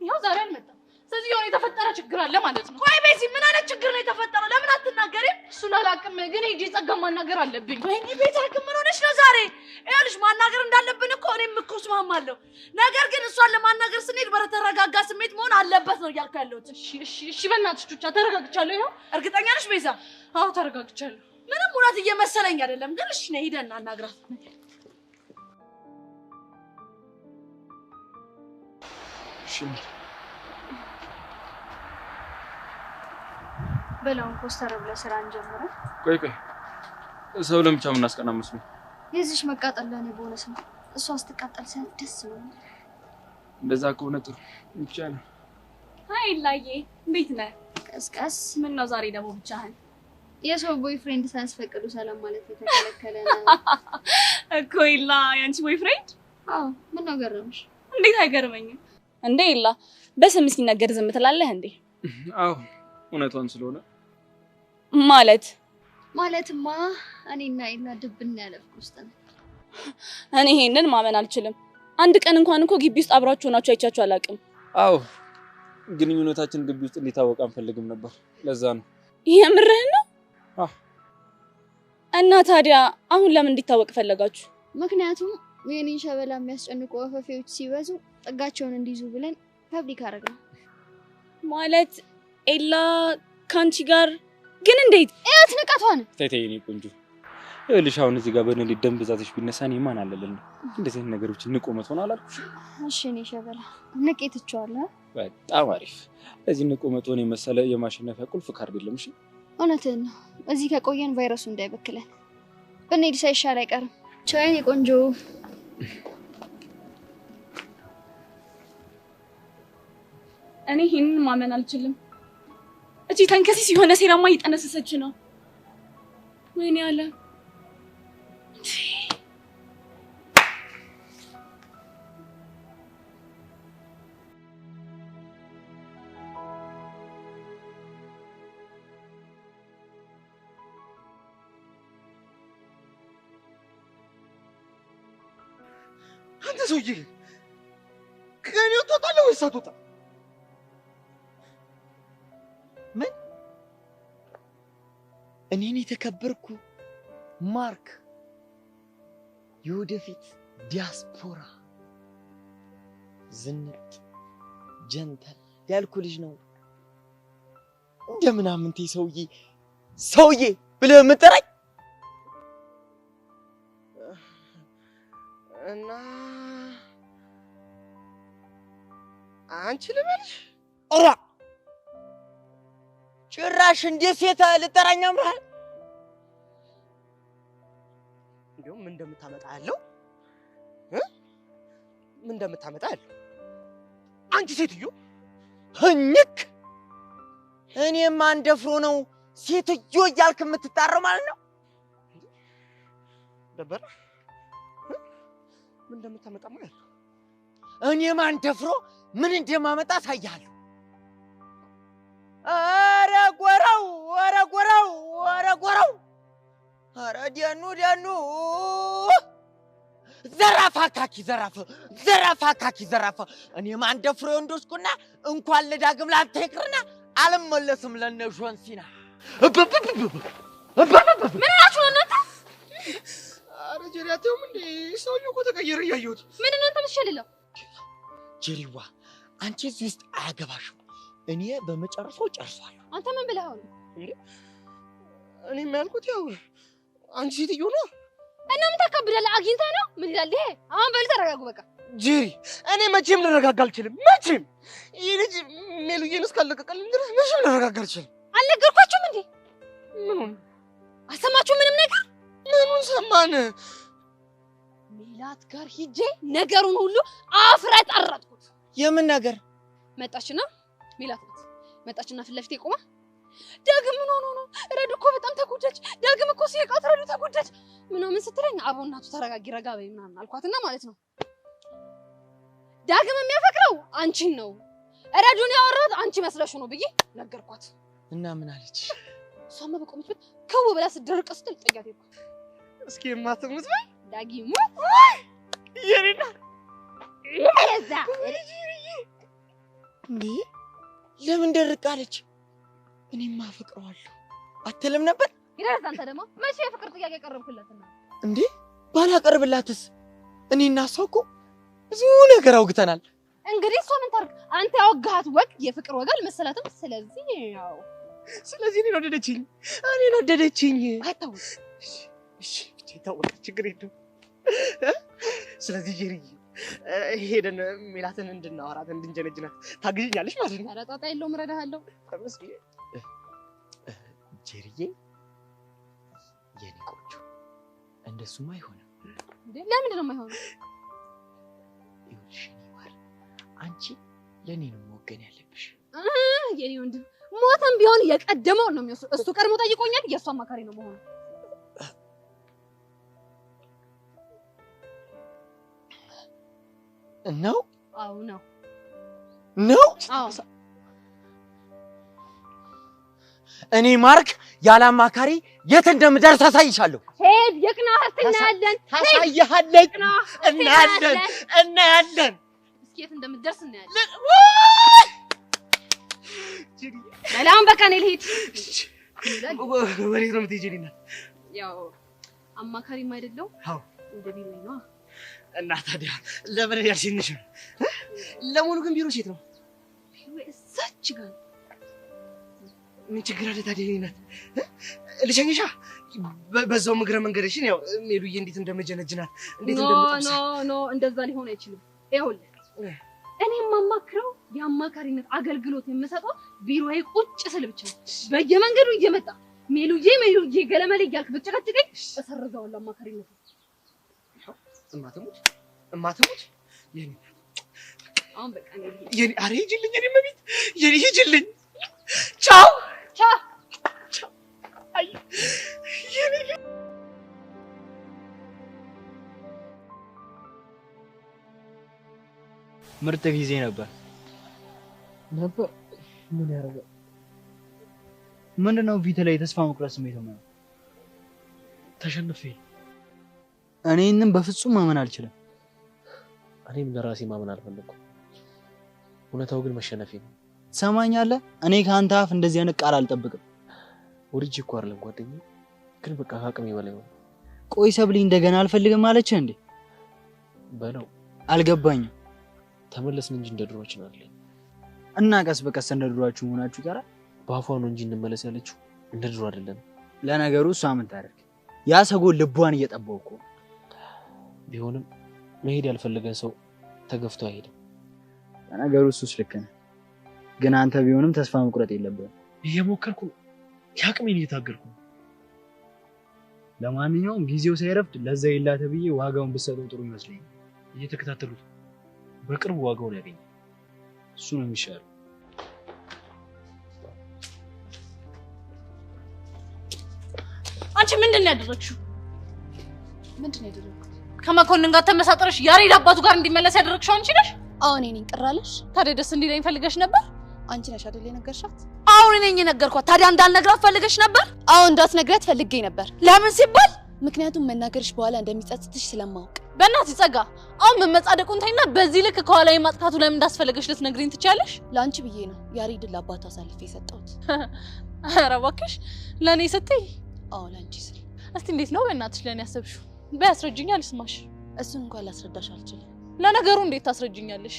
ይኸው ዛሬ አልመጣም። ስለዚህ የሆነ የተፈጠረ ችግር አለ ማለት ነው። ቆይ ቤዚ፣ ምን አይነት ችግር ነው የተፈጠረው? ለምን አትናገሪም? እሱን አላውቅም፣ ግን ሂጂ ጸጋ ማናገር አለብኝ። ወይኔ ቤዛ፣ ምን ሆነሽ ነው ዛሬ? ይኸውልሽ ማናገር እንዳለብን እኮ እኔም እኮ እስማማለሁ። ነገር ግን እሷን ለማናገር ስንሄድ በተረጋጋ ስሜት መሆን አለበት ነው እያልኩ ያለሁት። እሺ በእናትሽ ቹቻ፣ ተረጋግቻለሁ። ይኸው። እርግጠኛ ነሽ ቤዛ? አዎ ተረጋግቻለሁ። ምንም እውነት እየመሰለኝ አይደለም፣ ግን እሺ ነይ ሂደን እናናግራት። በላውን ኮስተር ብለህ ስራ እንጀምር። ቆይ ሰው ለምቻ ምን አስቀና መስሎኝ። የዚህሽ መቃጠል ለኔ ቦነስ ነው። እሷ ስትቃጠል ሳይ ደስ ይላል። እንደዛ ከሆነ ጥሩ ይቻላል። አይ ላዬ፣ እንዴት ነህ? ቀስቀስ። ምን ነው ዛሬ ደግሞ ብቻህን? የሰው ቦይፍሬንድ ሳያስፈቅዱ ሰላም ማለት የተከለከለ ነው እኮ። ይላ ያንቺ ቦይፍሬንድ? አዎ። ምን ነው ገረምሽ? እንዴት አይገርመኝም እንዴ? ይላ በስም ሲነገር ዝም ትላለህ እንዴ? አዎ እውነቷን ስለሆነ ማለትማ እኔና ኢላ ድብና ያለፍኩ ውስጥ ነው። እኔ ይሄንን ማመን አልችልም። አንድ ቀን እንኳን እኮ ግቢ ውስጥ አብራችሁ ሆናችሁ አይቻችሁ አላውቅም። አዎ ግንኙነታችን ግቢ ውስጥ እንዲታወቅ አንፈልግም ነበር። ለዛ ነው። የምርህን ነው? እና ታዲያ አሁን ለምን እንዲታወቅ ፈለጋችሁ? ምክንያቱም የኔን ሸበላ የሚያስጨንቁ ወፈፌዎች ሲበዙ ጥጋቸውን እንዲይዙ ብለን ፐብሊክ አደረግን። ማለት ኤላ ካንቺ ጋር ግን እንዴት? እያት ንቀቷን ታይታዬ ነው ቆንጆ። ይኸውልሽ አሁን እዚህ ጋር በእኔ ደም ብዛትሽ ቢነሳ እኔ ማን አለልኝ? እንደዚህ አይነት ነገሮች ንቆ መተው ነው አላልኩሽ? እሺ እኔ ሸበላ ንቄትቻለሁ። በጣም አሪፍ። ለዚህ ንቆ መተውን የመሰለ የማሸነፊያ ቁልፍ ካርድ የለም። እሺ እውነትህን ነው። እዚህ ከቆየን ቫይረሱ እንዳይበክለን ብንሄድ ሳይሻል አይቀርም። ቻይኔ ቆንጆ። እኔ ይሄንን ማመን አልችልም። እቺ ተንከሲስ የሆነ ሴራማ እየጠነሰሰች ነው። ወይኔ አለ አንተ ሰውዬ ከኔ ትወጣለህ ወይስ አትወጣም? ምን እኔን የተከበርኩ ማርክ የወደፊት ዲያስፖራ ዝንጥ ጀንተል ያልኩ ልጅ ነው እንደምናምንቴ ሰውዬ ብለህ የምጠራኝ እና አንቺ ልበልሽ? ኦራ ጭራሽ እንደ ሴት ልጠራኝ አምራል። እንደውም ምን እንደምታመጣ ያለው ምን እንደምታመጣ ያለው አንቺ ሴትዮ ህኝክ እኔም አንደፍሮ ነው ሴትዮ እያልክ የምትጣረው ማለት ነው። ደበረ ምን እንደምታመጣ ማለት ነው። እኔም አንደፍሮ ምን እንደማመጣ አሳያለሁ። ኧረ ጎራው ኧረ ጎራው ኧረ ጎራው ኧረ ደኑ ዘራፋ ካኪ ዘራፋ ካኪ ዘራፋ እኔም አንደፍሮ እንደስኩና እንኳን ለዳግም ላንተ ይቅርና አልመለስም ለነጆን ሲና ምን አላችሁ እናንተ? አረ ጀሪያቴውም እንዴ ሰውዬው እኮ ተቀየረ እያየሁት። ምን እናንተ ምትሸልለው? ጀሪዋ አንቺ እዚህ ውስጥ አያገባሽም። እኔ በመጨረሻው ጨርሷለሁ። አንተ ምን ብለኸው ነው እንዴ? እኔም ያልኩት ያው አንቺ ሴትዮ ነው እና ምን ታካብዳለህ? አግኝተህ ነው ምን ይላል ይሄ? አሁን በል ተረጋጉ በቃ። ጀሪ እኔ መቼም ልረጋጋ አልችልም። መቼም ይሄ ልጅ ሜሉዬን እስካለቀቀልኝ ድረስ መቼም ልረጋጋ አልችልም። አልነገርኳችሁም እንዴ? ምኑን አልሰማችሁም? ምንም ነገር ምኑን ሰማን? ሜላት ጋር ሂጄ ነገሩን ሁሉ አፍረጠረጥኩት። የምን ነገር? መጣችና ሜላት ናት መጣችና ፊት ለፊቴ ቆማ ዳግም ምን ሆኖ ነው? ረዱ እኮ በጣም ተጎዳች። ዳግም እኮ ሲቃት ረዱ ተጎዳች ምናምን ስትለኝ አቦ እናቱ ተረጋጊ ረጋ በይ ምናምን አልኳትና ማለት ነው። ዳግም የሚያፈቅረው አንቺን ነው ረዱን ያወራሁት አንቺ መስለሽ ነው ብዬ ነገርኳት። እና ምን አለች? እሷማ በቆመችበት ከው ብላ ስትደርቅ ስትል ጥያት ይቆ እስኪ የማትሙት በይ ዳጊሙ የኔና የዛ እንዴ ለምን ደርቃለች? እኔማ አፈቅረዋለሁ አትልም ነበር? ይረዛ አንተ ደግሞ መቼ የፍቅር ጥያቄ ቀረብክላትና? እንዴ ባላቀርብላትስ? እኔና እሷ እኮ ብዙ ነገር አውግተናል። እንግዲህ እሷ ምን ታርግ? አንተ ያወጋሃት ወግ የፍቅር ወግ አልመሰላትም። ስለዚህ እኔን ወደደችኝ። አይታወቅ እሺ ይታወቅ ችግር የለውም። ስለዚህ ጀሪዬ ሄደን ሜላትን እንድናወራት እንድንጀነጅናት ታግዥኛለሽ ማለት ነው? ኧረ ጣጣ የለውም እረዳሃለሁ። ተመስገን ጀሪዬ የኔ ቆንጆ እንደሱማ አይሆንም። እንዴ ለምንድን ነው የማይሆነው? ይኸውልሽ ይማር አንቺ ለኔ ነው መወገን ያለብሽ። የኔ ወንድም ሞተም ቢሆን የቀደመውን ነው የሚወስደው። እሱ ቀድሞ ጠይቆኛል። የእሱ አማካሪ ነው መሆኑ ነው። አዎ ነው። አዎ እኔ ማርክ ያለ አማካሪ የት እንደምደርስ አሳይሻለሁ። ሄድ የቅናህ እናያለን። ታሳይሃለች። እናያለን። እስኪ የት እንደምደርስ እናያለን። ሰላም በቃ እኔ ልሂድ። ወዴት ነው የምትሄጂልኝ? ያው አማካሪም አይደለው? አዎ እንደ ቢሮ ነው። እና ታዲያ ለምን ያልሽኝሽ? ለሙሉ ግን ቢሮ ሴት ነው። ቢሮ እዛች ጋር ምን ችግር አለ ታዲያ? እኔናት ልሸኝሻ። በዛው ምግረ መንገድሽን ያው ሜሉዬ እንዴት እንደመጀነጅናት እንዴት እንደምጠብሳ ኖ እንደዛ ሊሆን አይችልም። ይኸውልህ እኔ የማማክረው የአማካሪነት አገልግሎት የምሰጠው ቢሮዬ ቁጭ ስል ብቻ ነው። በየመንገዱ እየመጣ ሜሉዬ ገለመሌ እያልክ ብትጨቀጭቀኝ እሰርዘዋለሁ አማካሪነት። እማትሙት የኔ አሁን በቃ የኔ አሬ ሂጂልኝ፣ የኔ መቤት የኔ ሂጂልኝ። ቻው። አይ የኔ ምርጥ ጊዜ ነበር። ምን ያደርጋል? ምንድነው ፊት ላይ የተስፋ መቁረጥ ስሜት ነው? ተሸንፌ እኔንም በፍጹም ማመን አልችልም። እኔም ለራሴ ማመን አልፈለኩም። እውነታው ግን መሸነፌ ነው። ትሰማኛለህ? እኔ ከአንተ አፍ እንደዚህ አይነት ቃል አልጠብቅም። ወድጄ እኮ አይደለም ጓደኛዬ፣ ግን በቃ ከአቅሜ በላይ ነው። ቆይ ሰብሊ እንደገና አልፈልግም አለች እንዴ? በለው አልገባኝም። ተመለስን እንጂ እንደ ድሮአችን አይደለም። እና ቀስ በቀስ እንደ ድሮአችሁ መሆናችሁ ይቀራል። በአፏ ነው እንጂ እንመለስ ያለችው፣ እንደ ድሮ አይደለም። ለነገሩ እሷ ምን ታደርግ? ያ ሰጎን ልቧን እየጠባው እኮ። ቢሆንም መሄድ ያልፈለገ ሰው ተገፍቶ አይሄድም። ለነገሩ እሱስ ልክ ነህ፣ ግን አንተ ቢሆንም ተስፋ መቁረጥ የለብህም። እየሞከርኩ ነው፣ ያቅሜን እየታገልኩ ነው። ለማንኛውም ጊዜው ሳይረፍድ ለዛ ይላተ ብዬ ዋጋውን ብትሰጠው ጥሩ ይመስለኛል። እየተከታተሉት በቅርቡ ዋጋውን ያገኛል። እሱ ነው የሚሻለው። አንቺ ምንድን ነው ያደረግሽው? ምንድን ነው ያደረግኩት? ከመኮንን ጋር ተመሳጥረሽ ያሬድ አባቱ ጋር እንዲመለስ ያደረግሽው አንቺ ነሽ? አዎ እኔ ነኝ። ቅር አለሽ? ታዲያ ደስ እንዲለኝ ፈልገሽ ነበር? አንቺ ነሽ አይደል የነገርሻት? አዎ እኔ ነኝ የነገርኳት። ታዲያ እንዳልነግራት ፈልገሽ ነበር? አዎ እንዳትነግራት ፈልጌ ነበር። ለምን ሲባል? ምክንያቱም መናገርሽ በኋላ እንደሚጸጽትሽ ስለማውቅ። በእናትሽ ጸጋ፣ አሁን መመጻደቁን ተይና በዚህ ልክ ከኋላ የማጥቃቱ ለምን እንዳስፈለገሽ ልትነግሪኝ ትችያለሽ? ለአንቺ ብዬ ነው ያሬድን ለአባቱ አሳልፌ የሰጠሁት። ኧረ እባክሽ ለእኔ ስትይ? አዎ ለአንቺ ስል። እስቲ እንዴት ነው በእናትሽ ለእኔ ያሰብሽው? በያስረጅኛ ልስማሽ። እሱን እንኳን ላስረዳሽ አልችልም። ለነገሩ እንዴት ታስረጅኛለሽ?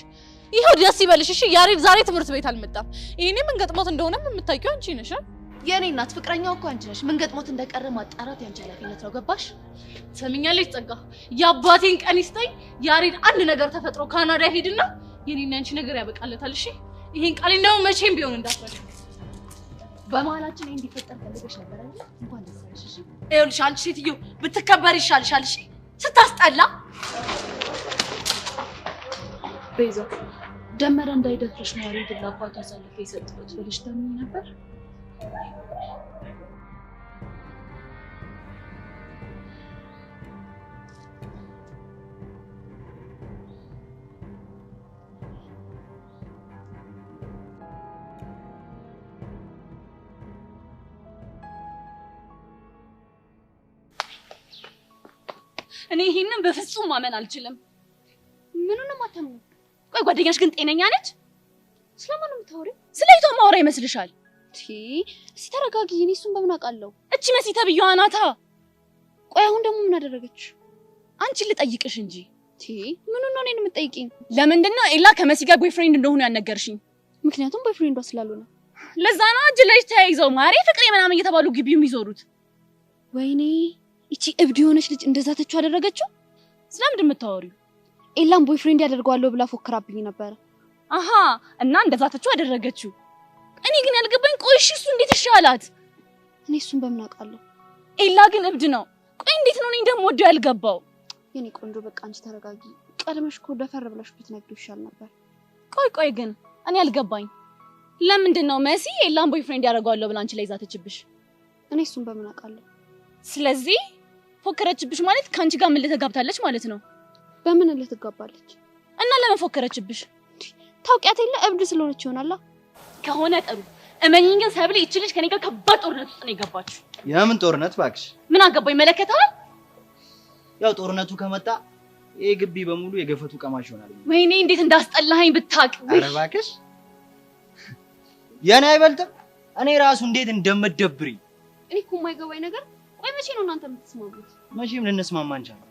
ይሄው ደስ ይበልሽ እሺ። ያሬድ ዛሬ ትምህርት ቤት አልመጣም። ይሄኔ ምን ገጥሞት እንደሆነም የምታውቂው አንቺ ነሽ። የኔ እናት ፍቅረኛው እኮ አንቺ ነሽ። ምን ገጥሞት እንደቀረ ማጣራት ያንቺ ኃላፊነት ነው። ገባሽ? ትሰሚኛለሽ ጸጋ፣ የአባቴን ቀን ይስጠኝ። ያሬድ አንድ ነገር ተፈጥሮ ካናዳ ሄድና የኔና አንቺ ነገር ያበቃለታል። እሺ ይሄን ቃል እንደው መቼም ቢሆን እንዳትረሺ። በመሀላችን እንዲፈጠር ፈልገሽ ነበር አይደል? እንኳን ደስ አለሽ። እሺ ይኸውልሽ አንቺ ሴትዮ ብትከበር ይሻልሻል። እሺ ስታስጠላ። ቤዛ ደመረ እንዳይደፍርሽ ነው ያሬድን ለአባቱ አሳልፌ የሰጠሁት ብለሽ ታምኚ ነበር? እኔ ይሄንን በፍጹም ማመን አልችልም። ምኑንም አታምኚ? ቆይ ጓደኛሽ ግን ጤነኛ ነች? ስለማን ነው የምታወሪው? ስለ ይቷ ማውራ ይመስልሻል? እስቲ ተረጋጊ። እኔ እሱን በምን አውቃለሁ? እቺ መሲ ተብዬዋ ናታ። ቆይ አሁን ደግሞ ምን አደረገች? አንቺን ልጠይቅሽ እንጂ ምኑን ነው እኔን የምትጠይቂኝ? ለምንድን ነው ኤላ ከመሲ ጋር ቦይፍሬንድ እንደሆነ ያልነገርሽኝ? ምክንያቱም ቦይፍሬንዷ ስላልሆነ። ለዛ ነው እጅ ለእጅ ተያይዘው ማሬ ፍቅሬ ምናምን እየተባሉ ግቢው የሚዞሩት። ወይኔ እቺ እብድ የሆነች ልጅ እንደዛ ተቹ አደረገችው። ስለምንድን የምታወሪው? ኤላም ቦይፍሬንድ ያደርገዋለሁ ብላ ፎክራብኝ ነበር። አሃ እና እንደዛ ተቹ አደረገችው። እኔ ግን ያልገባኝ ቆይ እሺ እሱ እንዴት ይሻላት? እኔ እሱን በምን አውቃለሁ? ኤላ ግን እብድ ነው። ቆይ እንዴት ነው እኔ እንደምወደው ያልገባው? የኔ ቆንጆ በቃ አንቺ ተረጋጊ። ቀድመሽ እኮ ደፈር ብለሽ ብትነግሪው ይሻል ነበር። ቆይ ግን እኔ ያልገባኝ ለምንድን ነው መሲ ኤላን ቦይፍሬንድ ያደርገዋለሁ ብላ አንቺ ላይ ዛተችብሽ? እኔ እሱን በምን አውቃለሁ? ስለዚህ ፎከረችብሽ ማለት ካንቺ ጋር ምን ልትጋብታለች ማለት ነው? በምን ልትጋባለች? እና ለምን ፎከረችብሽ? ታውቂያት የለ እብድ ስለሆነች ይሆናል። ከሆነ ጥሩ እመኚኝ። ግን ሰብሊ እቺ ልጅ ከኔ ጋር ከባድ ጦርነት ውስጥ ነው የገባችው። የምን ጦርነት ባክሽ? ምን አገባኝ መለከታል። ያው ጦርነቱ ከመጣ ይሄ ግቢ በሙሉ የገፈቱ ቀማሽ ይሆናል። ወይኔ እንዴት እንዳስጠላኸኝ ብታውቅ። ኧረ ባክሽ የኔ አይበልጥም። እኔ ራሱ እንዴት እንደምደብሪኝ። እኔ እኮ የማይገባኝ ነገር ቆይ መቼ ነው እናንተ የምትስማሙት? መቼም ልንስማማ እንችላለን።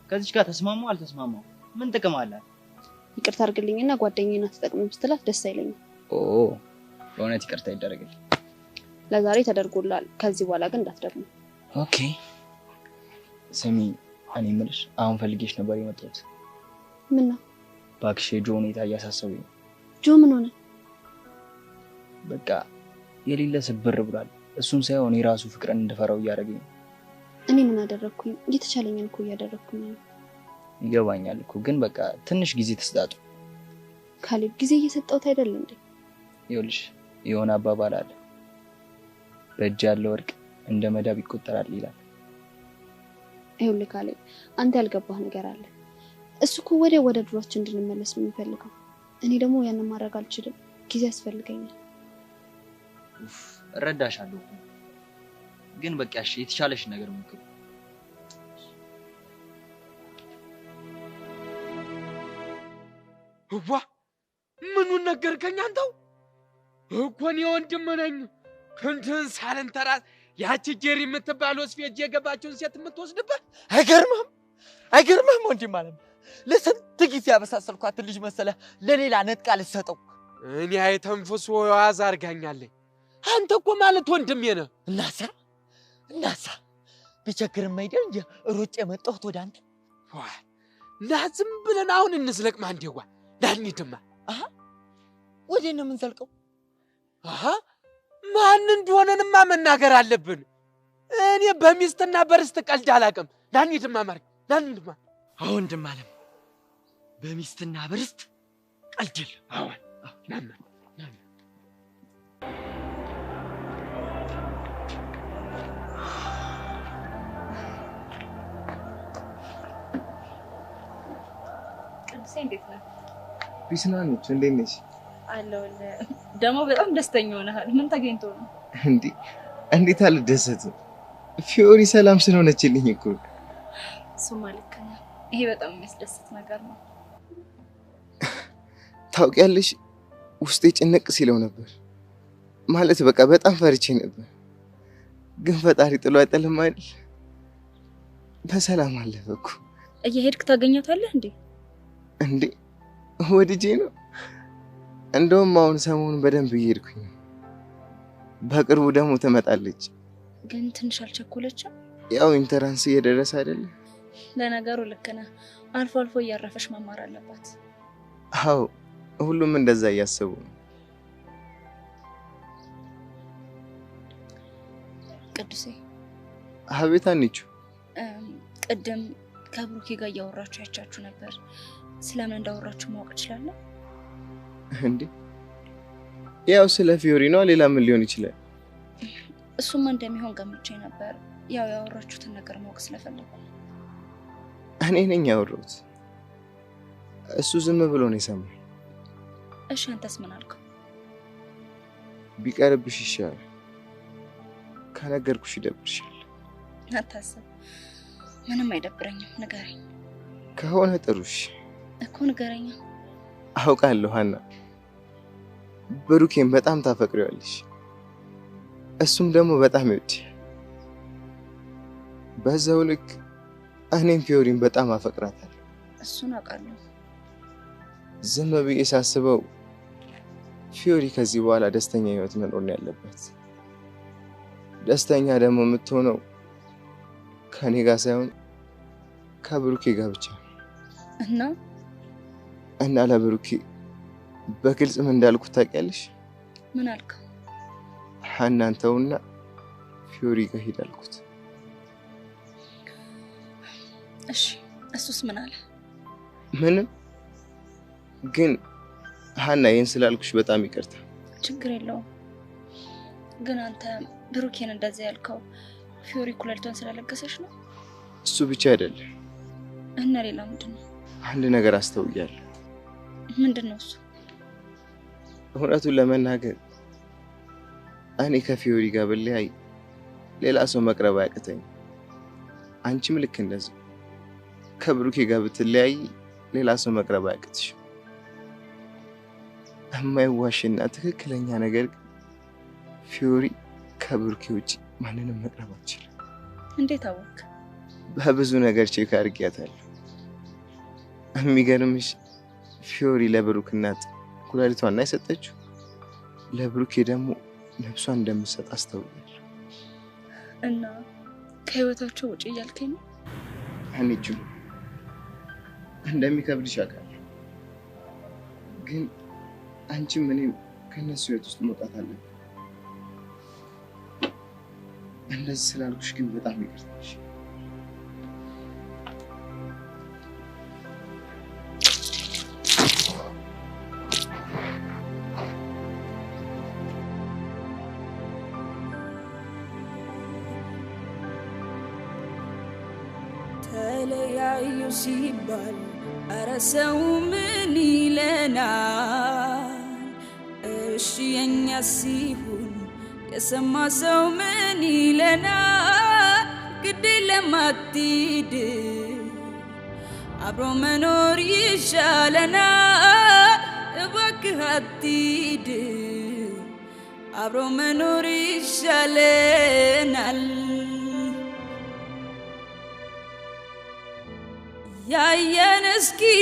ከዚች ጋር ተስማሙ አልተስማማው ምን ጥቅም አላት? ይቅርታ አድርግልኝና ጓደኛዬን አትጠቅምም ስትላት ደስ አይለኝም። በእውነት ይቅርታ ይደረግልኝ። ለዛሬ ተደርጎላል። ከዚህ በኋላ ግን እንዳትደግሙ። ኦኬ። ስሚ እኔ የምልሽ አሁን ፈልጌሽ ነበር የመጣሁት። ምን ነው? እባክሽ የጆ ሁኔታ እያሳሰበኝ ነው። ጆ ምን ሆነ? በቃ የሌለ ስብር ብሏል። እሱን ሳይሆን የራሱ ፍቅርን እንደፈራው እያደረገኝ ነው። እኔ ምን አደረኩኝ? እየተቻለኝን እኮ እያደረኩኝ ነው። ይገባኛል እኮ ግን በቃ ትንሽ ጊዜ ተስጣጡ። ካሌብ ጊዜ እየሰጠሁት አይደል እንዴ? ይኸውልሽ የሆነ አባባል አለ፣ በእጅ ያለ ወርቅ እንደ መዳብ ይቆጠራል ይላል። ይኸውልህ ካሌብ አንተ ያልገባህ ነገር አለ። እሱ እኮ ወደ ድሮአችን እንድንመለስ ነው የሚፈልገው። እኔ ደግሞ ያንን ማድረግ አልችልም። ጊዜ ያስፈልገኛል። እረዳሻለሁ ግን በቃ እሺ የተሻለሽ ነገር ሞክሪ። ዋ ምኑን ነገርከኝ አንተው? እኮ እኔ ወንድም ነኝ። ክንትን ሳልንተራስ ያቺ ጄሪ የምትባል ወስፌጅ የገባችውን ሴት የምትወስድበት አይገርምም ወንድም አለም ለስንት ጊዜ ያበሳሰልኳት ልጅ መሰለ ለሌላ ነጥቃ ልሰጠው እኔ አይተንፍሶ ዋዝ አርጋኛለኝ። አንተ እኮ ማለት ወንድሜ ነህ። እናሳ ቢቸግርም አይደል እንጂ ሮጬ መጣሁት ወደ አንተ። ዝም ብለን አሁን እንስለቅ ማንዴዋ ዳንይድማ ወዴት ነው የምንዘልቀው? ማን እንደሆነንማ መናገር አለብን። እኔ በሚስትና በርስት ቀልድ አላውቅም። ዳንይድማ ማርክ ዳንይድማ ወንድም አለም በሚስትና በርስት ቀልድ የለም። ናማ ቅዱሴ እንዴት ነህ? ቢስና ነች። እንዴት ነሽ? አለሁልህ። ደግሞ በጣም ደስተኛ ሆነሃል። ምን ተገኝቶ ነው? እንዴት አልደሰትም? ፊዮሪ ሰላም ስለሆነችልኝ እኮ። እሱማ ልክ ነህ። ይሄ በጣም የሚያስደስት ነገር ነው። ታውቂያለሽ ውስጤ ጭንቅ ሲለው ነበር። ማለት በቃ በጣም ፈርቼ ነበር። ግን ፈጣሪ ጥሎ አይጥልም አይደል? በሰላም አለፈ እኮ። እየሄድክ ታገኛታለህ እንዴ? ወድጄ ነው። እንደውም አሁን ሰሞኑን በደንብ እየሄድኩኝ ነው። በቅርቡ ደግሞ ትመጣለች። ግን ትንሽ አልቸኮለችም? ያው ኢንተራንስ እየደረሰ አይደል? ለነገሩ ልክ ነህ። አልፎ አልፎ እያረፈሽ መማር አለባት። አዎ ሁሉም እንደዛ እያሰቡ ነው። ቅዱሴ። አቤት አንቺ። ቅድም ከብሩኬ ጋር እያወራችሁ ያቻችሁ ነበር። ስለምን እንዳወራችሁ ማወቅ እችላለሁ? ያው ስለ ፊዮሪ ነው። ሌላ ምን ሊሆን ይችላል? እሱማ እንደሚሆን ገምቼ ነበር። ያው ያወራችሁትን ነገር ማወቅ ስለፈለኩ። እኔ ነኝ ያወራሁት። እሱ ዝም ብሎ ነው የሰማው። እሺ አንተስ ምን አልከው? ቢቀርብሽ ይሻላል። ከነገርኩሽ ይደብርሻል። አታስብ፣ ምንም አይደብረኝም። ንገረኝ። ከሆነ ጥሩሽ እኮ ንገረኝ። አውቃለሁ ሀና፣ ብሩኬን በጣም ታፈቅሪዋለሽ። እሱም ደግሞ በጣም ይወድሻል። በዛው ልክ እኔም ፊዮሪን በጣም አፈቅራታለሁ። እሱን አውቃለሁ። ዝም ብዬ ሳስበው ፊዮሪ ከዚህ በኋላ ደስተኛ ህይወት መኖር ነው ያለባት። ደስተኛ ደግሞ የምትሆነው ከኔ ጋር ሳይሆን ከብሩኬ ጋር ብቻ ነው። እና ለብሩኬ በግልጽ ምን እንዳልኩት ታውቂያለሽ? ምን አልከው? እናንተውና ፊዮሪ ጋር ሄድ አልኩት። እሺ እሱስ ምን አለ? ምንም። ግን ሀና ይሄን ስላልኩሽ በጣም ይቅርታ። ችግር የለውም። ግን አንተ ብሩኬን እንደዚህ ያልከው ፊዮሪ ኩላሊቷን ስለለገሰች ነው? እሱ ብቻ አይደለም። እና ሌላ ምንድነው? አንድ ነገር አስተውያለሁ። ምንድነው እሱ? እውነቱን ለመናገር እኔ ከፊዮሪ ጋር ብለያይ ሌላ ሰው መቅረብ አያቅተኝ። አንቺም ልክ እንደዚህ ከብሩኬ ጋር ብትለያይ ሌላ ሰው መቅረብ አያቅትሽ። የማይዋሽና ትክክለኛ ነገር ፊዮሪ ከብሩኬ ውጪ ማንንም መቅረብ አትችልም። እንዴት አወቅ? በብዙ ነገር ቼክ አድርጊያታለሁ። የሚገርምሽ ፊዮሪ ለብሩክ እናት ኩላሊቷን የሰጠችው ለብሩኬ ደግሞ ነፍሷን እንደምትሰጥ አስተውያለሁ። እና ከህይወታቸው ውጪ እያልከኝ ነው? አንቺ እንደሚከብድሽ አውቃለሁ። ግን አንቺም እኔም ከነሱ ህይወት ውስጥ መውጣት አለብን። እንደዚህ ስላልኩሽ ግን በጣም ይቅርታሽ። ተለያዩ ሲባል ኧረ ሰው ምን ይለናል? እሺ የኛ ሲሆን የሰማ ሰው ምን ይለናል? ግድ ለማትሂድ አብሮ መኖር ይሻለናል። እባክህ አትሂድ አብሮ መኖር ይሻለናል ያየን እስኪደነቅ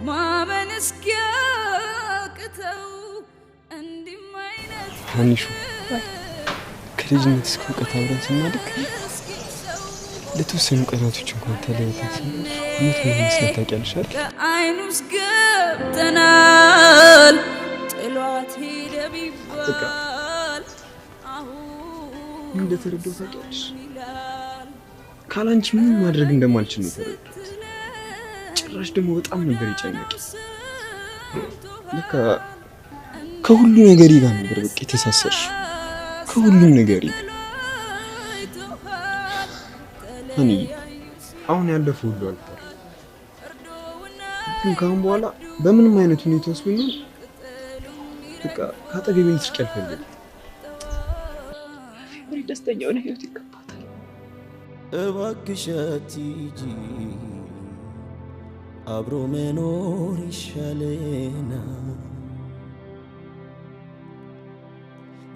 ማመን እስኪያቅተው እንዲህ አይነት ሀኒሹ ከልጅነት እስከ እውቀት አብረን ስናድግ ለተወሰኑ ቀናቶች እንኳን ተለያይተን ስንኖር ሞት ምን ይመስላል ታውቂያለሽ አይደል? ከዓይኑ ውስጥ ገብተናል ጥሏት ሄደ ቢባል ምን እንደተረዳሁ ታውቂያለሽ? ካላንቺ ምን ማድረግ እንደማልችል ነው የተረዳሁት። ጭራሽ ደግሞ በጣም ነበር የጨነቀኝ። ለካ ከሁሉ ነገር ጋር ነበር በቃ የተሳሰርሽ ከሁሉም ነገር ጋር እኔ አሁን ያለፈው ሁሉ አልፏል። ግን ካሁን በኋላ በምንም አይነት ሁኔታ ውስጥ ቢሆን በቃ ካጠገቤ ልትርቂ አልፈልግም። ፍቅሬ ደስተኛ የሆነ ህይወት ይገባታል። እባክሽ አትሂጂ አብሮ መኖር ይሻለናል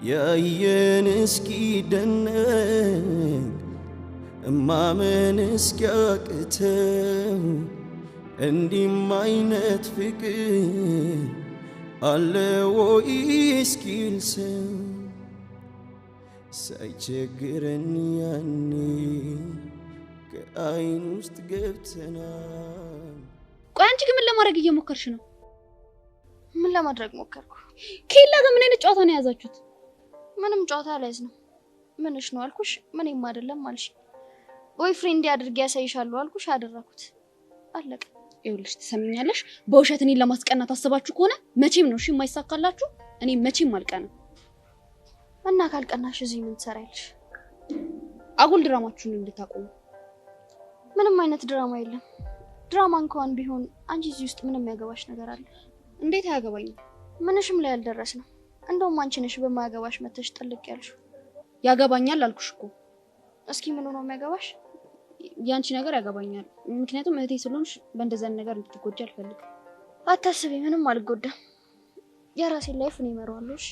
ያየን እስኪደነቅ ማመን እስኪያቅተው እንዲህም አይነት ፍቅር አለ ወይ እስኪል ሰው ሳይቸግረን ያኔ ከዓይን ውስጥ ገብተናል። ቆይ አንቺ ግን ምን ለማድረግ እየሞከርሽ ነው? ምን ለማድረግ ሞከርኩ? ኬላ ጋር ምን አይነት ጨዋታ ነው የያዛችሁት? ምንም ጨዋታ አልያዝንም። ምንሽ ነው አልኩሽ፣ ምንም አይደለም አልሽ። ቦይፍሬንድ አድርጌ ያሳይሻለሁ አልኩሽ፣ አደረኩት። አለቀ። ይኸውልሽ ትሰሚኛለሽ፣ በውሸት እኔን ለማስቀናት አስባችሁ ከሆነ መቼም ነው እሺ የማይሳካላችሁ። እኔ መቼም አልቀናም። እና ካልቀናሽ እዚህ ምን ትሰሪያለሽ? አጉል ድራማችሁን እንድታቆሙ። ምንም አይነት ድራማ የለም። ድራማ እንኳን ቢሆን አንቺ እዚህ ውስጥ ምንም ያገባሽ ነገር አለ? እንዴት አያገባኝም? ምንሽም ላይ አልደረስንም። እንደውም አንቺ ነሽ በማያገባሽ መተሽ ጥልቅ ያልሽው። ያገባኛል አልኩሽ እኮ። እስኪ ምን ነው የሚያገባሽ? ያንቺ ነገር ያገባኛል። ምክንያቱም እህቴ ስለሆንሽ በእንደዛ ነገር እንድትጎጂ አልፈልግም። አታስቢ፣ ምንም አልጎዳም። የራሴን ላይፍ እኔ እመራዋለሁ። እሺ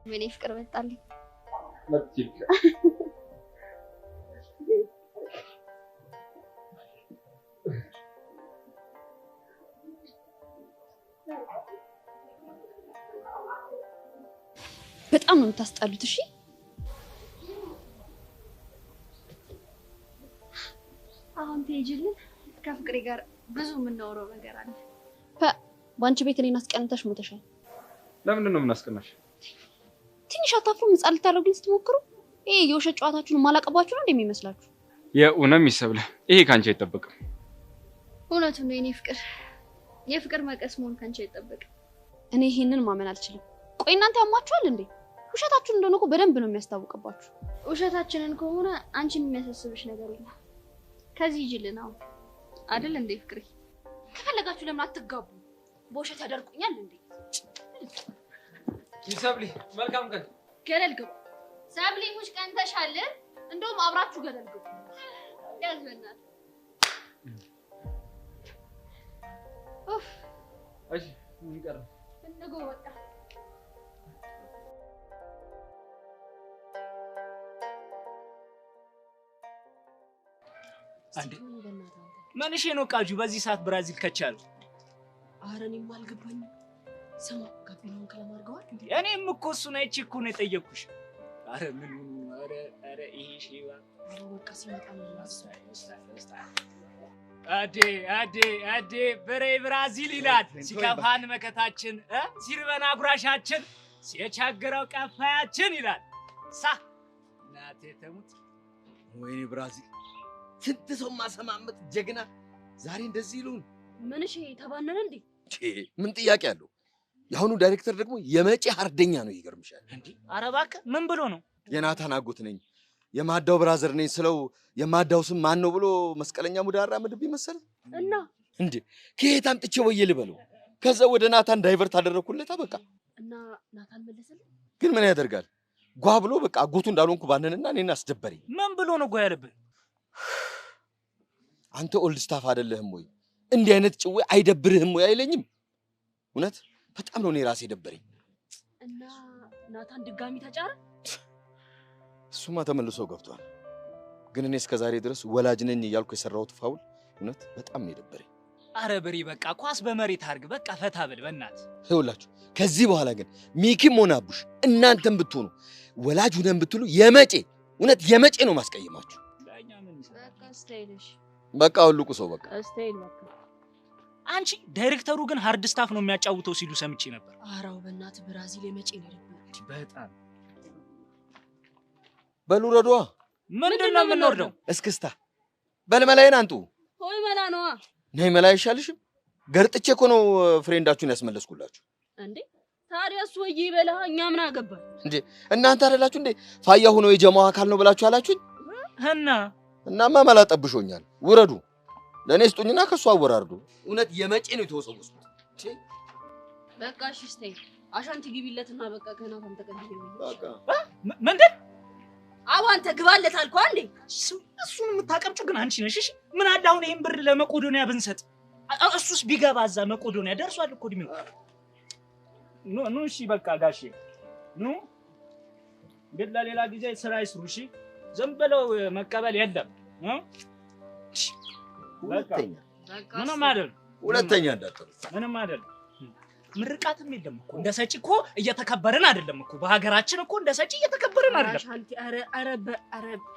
ምን ፍቅር መጣልኝ። በጣም ነው የምታስጠሉት። እሺ አሁን ትሄጂልን? ከፍቅሬ ጋር ብዙ የምናወራው ነገር አለ። በአንቺ ቤት እኔን አስቀንተሽ ሞተሻል። ለምንድን ነው የምናስቀናሽ? ትንሽ አታፍሩም? ህፃን ልታደርጉኝ ስትሞክሩ ይሄ የውሸት ጨዋታችሁን ማላቀባችሁ ነው እንደሚመስላችሁ? የእውነትም ይሰብለ ይሄ ካንቺ አይጠበቅም። እውነቱን ነው የኔ ፍቅር። የፍቅር መቀስ መሆን ካንቺ አይጠበቅም። እኔ ይሄንን ማመን አልችልም። ቆይ እናንተ ያማችኋል እንዴ? ውሸታችሁን እንደሆነ እኮ በደንብ ነው የሚያስታውቅባችሁ። ውሸታችንን ከሆነ አንቺን የሚያሳስብሽ ነገር የለም። ከዚህ ይጅልን አሁን አይደል እንዴ ፍቅሬ? ከፈለጋችሁ ለምን አትጋቡ? በውሸት ያደርቁኛል እንዴ? ይሰብሊ መልካም ቀን። ገደል ግቡ። ሰብሊ ሙሽ ቀንተሻል። እንደውም አብራችሁ ገደል ግቡ። ያዝበናል። ኡፍ እሺ ምን ይቀር? እንጎ ወጣ። አንዴ መንሽ ነው ቃጁ በዚህ ሰዓት ብራዚል ከቻሉ? ኧረ እኔም አልገባኝም። ስማ ጋቢናውን ከለማርገዋል እንዴ? እኔም እኮ እሱን አይቼ እኮ ነው የጠየኩሽ። ኧረ ምን ኧረ ይሄ ሼባ በቃ ሲመጣ ነው አዴ በሬ ብራዚል ይላል። ሲከፋን መከታችን ሲርበን አጉራሻችን ሲቸግረው ቀፋያችን ይላል። ሳ እናቴ ተሙት። ወይኔ ብራዚል ስንት ሰው ማሰማመጥ ጀግና ዛሬ እንደዚህ ይሉን። ምን እሺ ተባነነ እንዴ? ምን ጥያቄ አለው? የአሁኑ ዳይሬክተር ደግሞ የመጪ ሀርደኛ ነው። ይገርምሻል እንዴ? ኧረ እባክህ ምን ብሎ ነው? የናታን አጎት ነኝ የማዳው ብራዘር ነኝ ስለው የማዳው ስም ማን ነው ብሎ መስቀለኛ ሙዳራ ምድብ ይመስል እና እንዴ ከየት አምጥቼ ወየ ልበለው? ከዛ ወደ ናታን ዳይቨርት አደረኩለት። በቃ እና ናታን መለሰልህ? ግን ምን ያደርጋል ጓ ብሎ በቃ አጎቱ እንዳልሆንኩ ባነንና እኔን አስደበረኝ። ምን ብሎ ነው ጓ ያለብህ? አንተ ኦልድ ስታፍ አይደለህም ወይ? እንዲህ አይነት ጭዌ አይደብርህም ወይ አይለኝም። እውነት በጣም ነው እኔ ራሴ ደበረኝ። እና ናታን ድጋሚ ተጫረ? እሱማ ተመልሶ ገብቷል። ግን እኔ እስከዛሬ ድረስ ወላጅ ነኝ እያልኩ የሰራሁት ፋውል እውነት በጣም ነው የደበረኝ። አረ ብሪ በቃ ኳስ በመሬት አድርግ። በቃ ፈታ ብል በእናትህ። ይኸውላችሁ ከዚህ በኋላ ግን ሚኪም ሆነ አቡሽ እናንተም ብትሆኑ ወላጅ ሁነን ብትሉ የመጬ እውነት የመጬ ነው ማስቀየማችሁ። በቃ ስታይልሽ በቃ አውልቁ ሰው በቃ ስታይል በቃ። አንቺ ዳይሬክተሩ ግን ሃርድ ስታፍ ነው የሚያጫውተው ሲሉ ሰምቼ ነበር። አራው በእናትህ ብራዚል የመጬ ነው የደበረኝ። በጣም በሉ ረዷ። ምንድነው የምንወርደው? እስክስታ በልመላይን አንጡ። ሆይ መላ ነዋ። ነይ መላ አይሻልሽም? ገርጥቼ እኮ ነው ፍሬንዳችሁን ያስመለስኩላችሁ። እንዴ ታዲያ እሱ ወይ ይበላ እኛ ምን አገባን? እንዴ እናንተ አይደላችሁ እንዴ ፋያ ሆኖ የጀማው አካል ነው ብላችሁ አላችሁኝ? እናማ መላ ጠብሾኛል። ውረዱ። ለኔ ስጡኝና ከሱ አወራርዱ። እውነት የመጬ ነው የተወሰወስኩት። በቃ እሺ ስታይ አሻንቲ ግቢለትና በቃ ከናታን ተቀበል። በቃ ምንድን አዋንተ ግባለት አልኩ አንዴ። እሱን የምታቀምጪው ግን አንቺ ነሽ። እሺ ምን አለ አሁን ይሄን ብር ለመቆዶንያ ብንሰጥ? እሱስ ቢገባ እዛ መቆዶንያ ደርሷል እኮ እድሜው። ኑ እሺ በቃ ጋሼ ኑ። ግን ለሌላ ጊዜ ስራ ይስሩ እሺ። ዝም ብለው መቀበል የለም። ሁለተኛ ምንም አይደል። ሁለተኛ እንዳትጠሩ። ምንም አይደል። ምርቃትም የለም እኮ እንደ ሰጪ እኮ እየተከበርን አይደለም እኮ በሀገራችን እኮ እንደ ሰጪ እየተከበርን አይደለም። አሻንቲ አረ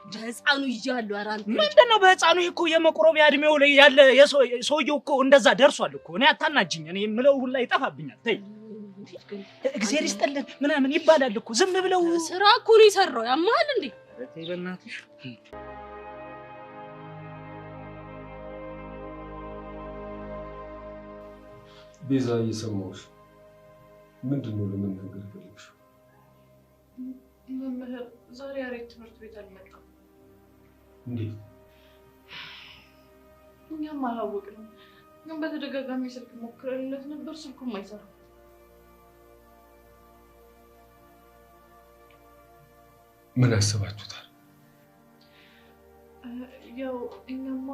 በህፃኑ ይያለው አራንተ ምንድነው በህፃኑ? ይሄ እኮ የመቁረቢያ እድሜው ላይ ያለ ሰውየው እኮ እንደዛ ደርሷል እኮ። እኔ አታናጅኝ። እኔ የምለው ሁላ ይጠፋብኛል። ተይ እግዚአብሔር ይስጥልን ምናምን ይባላል እኮ ዝም ብለው። ስራ እኮ ነው የሰራው። ያማል እንዴ? ተይ በእናትሽ። ቤዛ እየሰማሁሽ ምንድነው ለመናገር የፈለግሽው? መምህር ዛሬ ያሬድ ትምህርት ቤት አልመጣም። እንዴት? እኛም አላወቅንም፣ ግን በተደጋጋሚ ስልክ ሞክረንለት ነበር፣ ስልኩም አይሰራም። ምን አሰባችሁታል? ያው እኛማ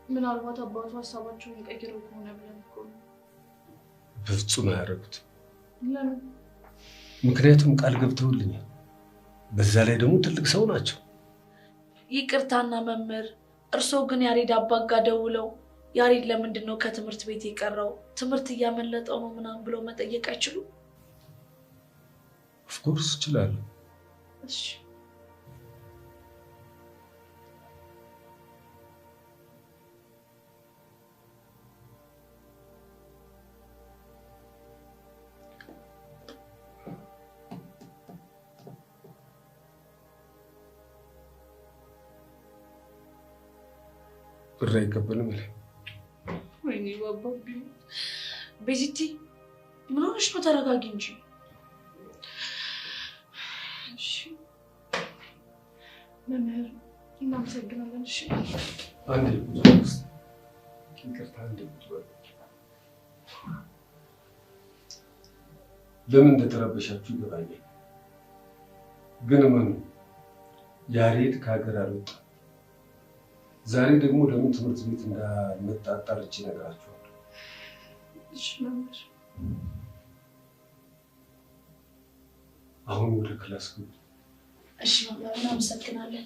ምናልባት አባቱ ሀሳባቸውን ቀይረው ከሆነ ብለን እኮ ነው። በፍጹም አያደርጉትም። ለምን? ምክንያቱም ቃል ገብተውልኛል። በዛ ላይ ደግሞ ትልቅ ሰው ናቸው። ይቅርታና መምህር፣ እርስዎ ግን ያሬድ አባት ጋር ደውለው ያሬድ ለምንድን ነው ከትምህርት ቤት የቀረው? ትምህርት እያመለጠው ነው ምናምን ብለው መጠየቅ አይችሉም? ኦፍኮርስ እችላለሁ። እሺ ብር አይቀበልም ይላል። ወይኔ ባባቢ ቤዚቲ ምን ሆነሽ ነው? ተረጋጊ እንጂ። እሺ መምህር እናመሰግናለን። እሺ አንዴ ይቅርታ፣ አንዴ ለምን እንደተረበሻችሁ ይገባኛል። ግን ምን ያሬድ ከሀገር አልወጣም። ዛሬ ደግሞ ለምን ትምህርት ቤት እንዳልመጣ አጣርቼ እነግራችኋለሁ። እሺ መምህር። አሁን ወደ ክላስ ግቡ። እሺ መምህር እናመሰግናለን።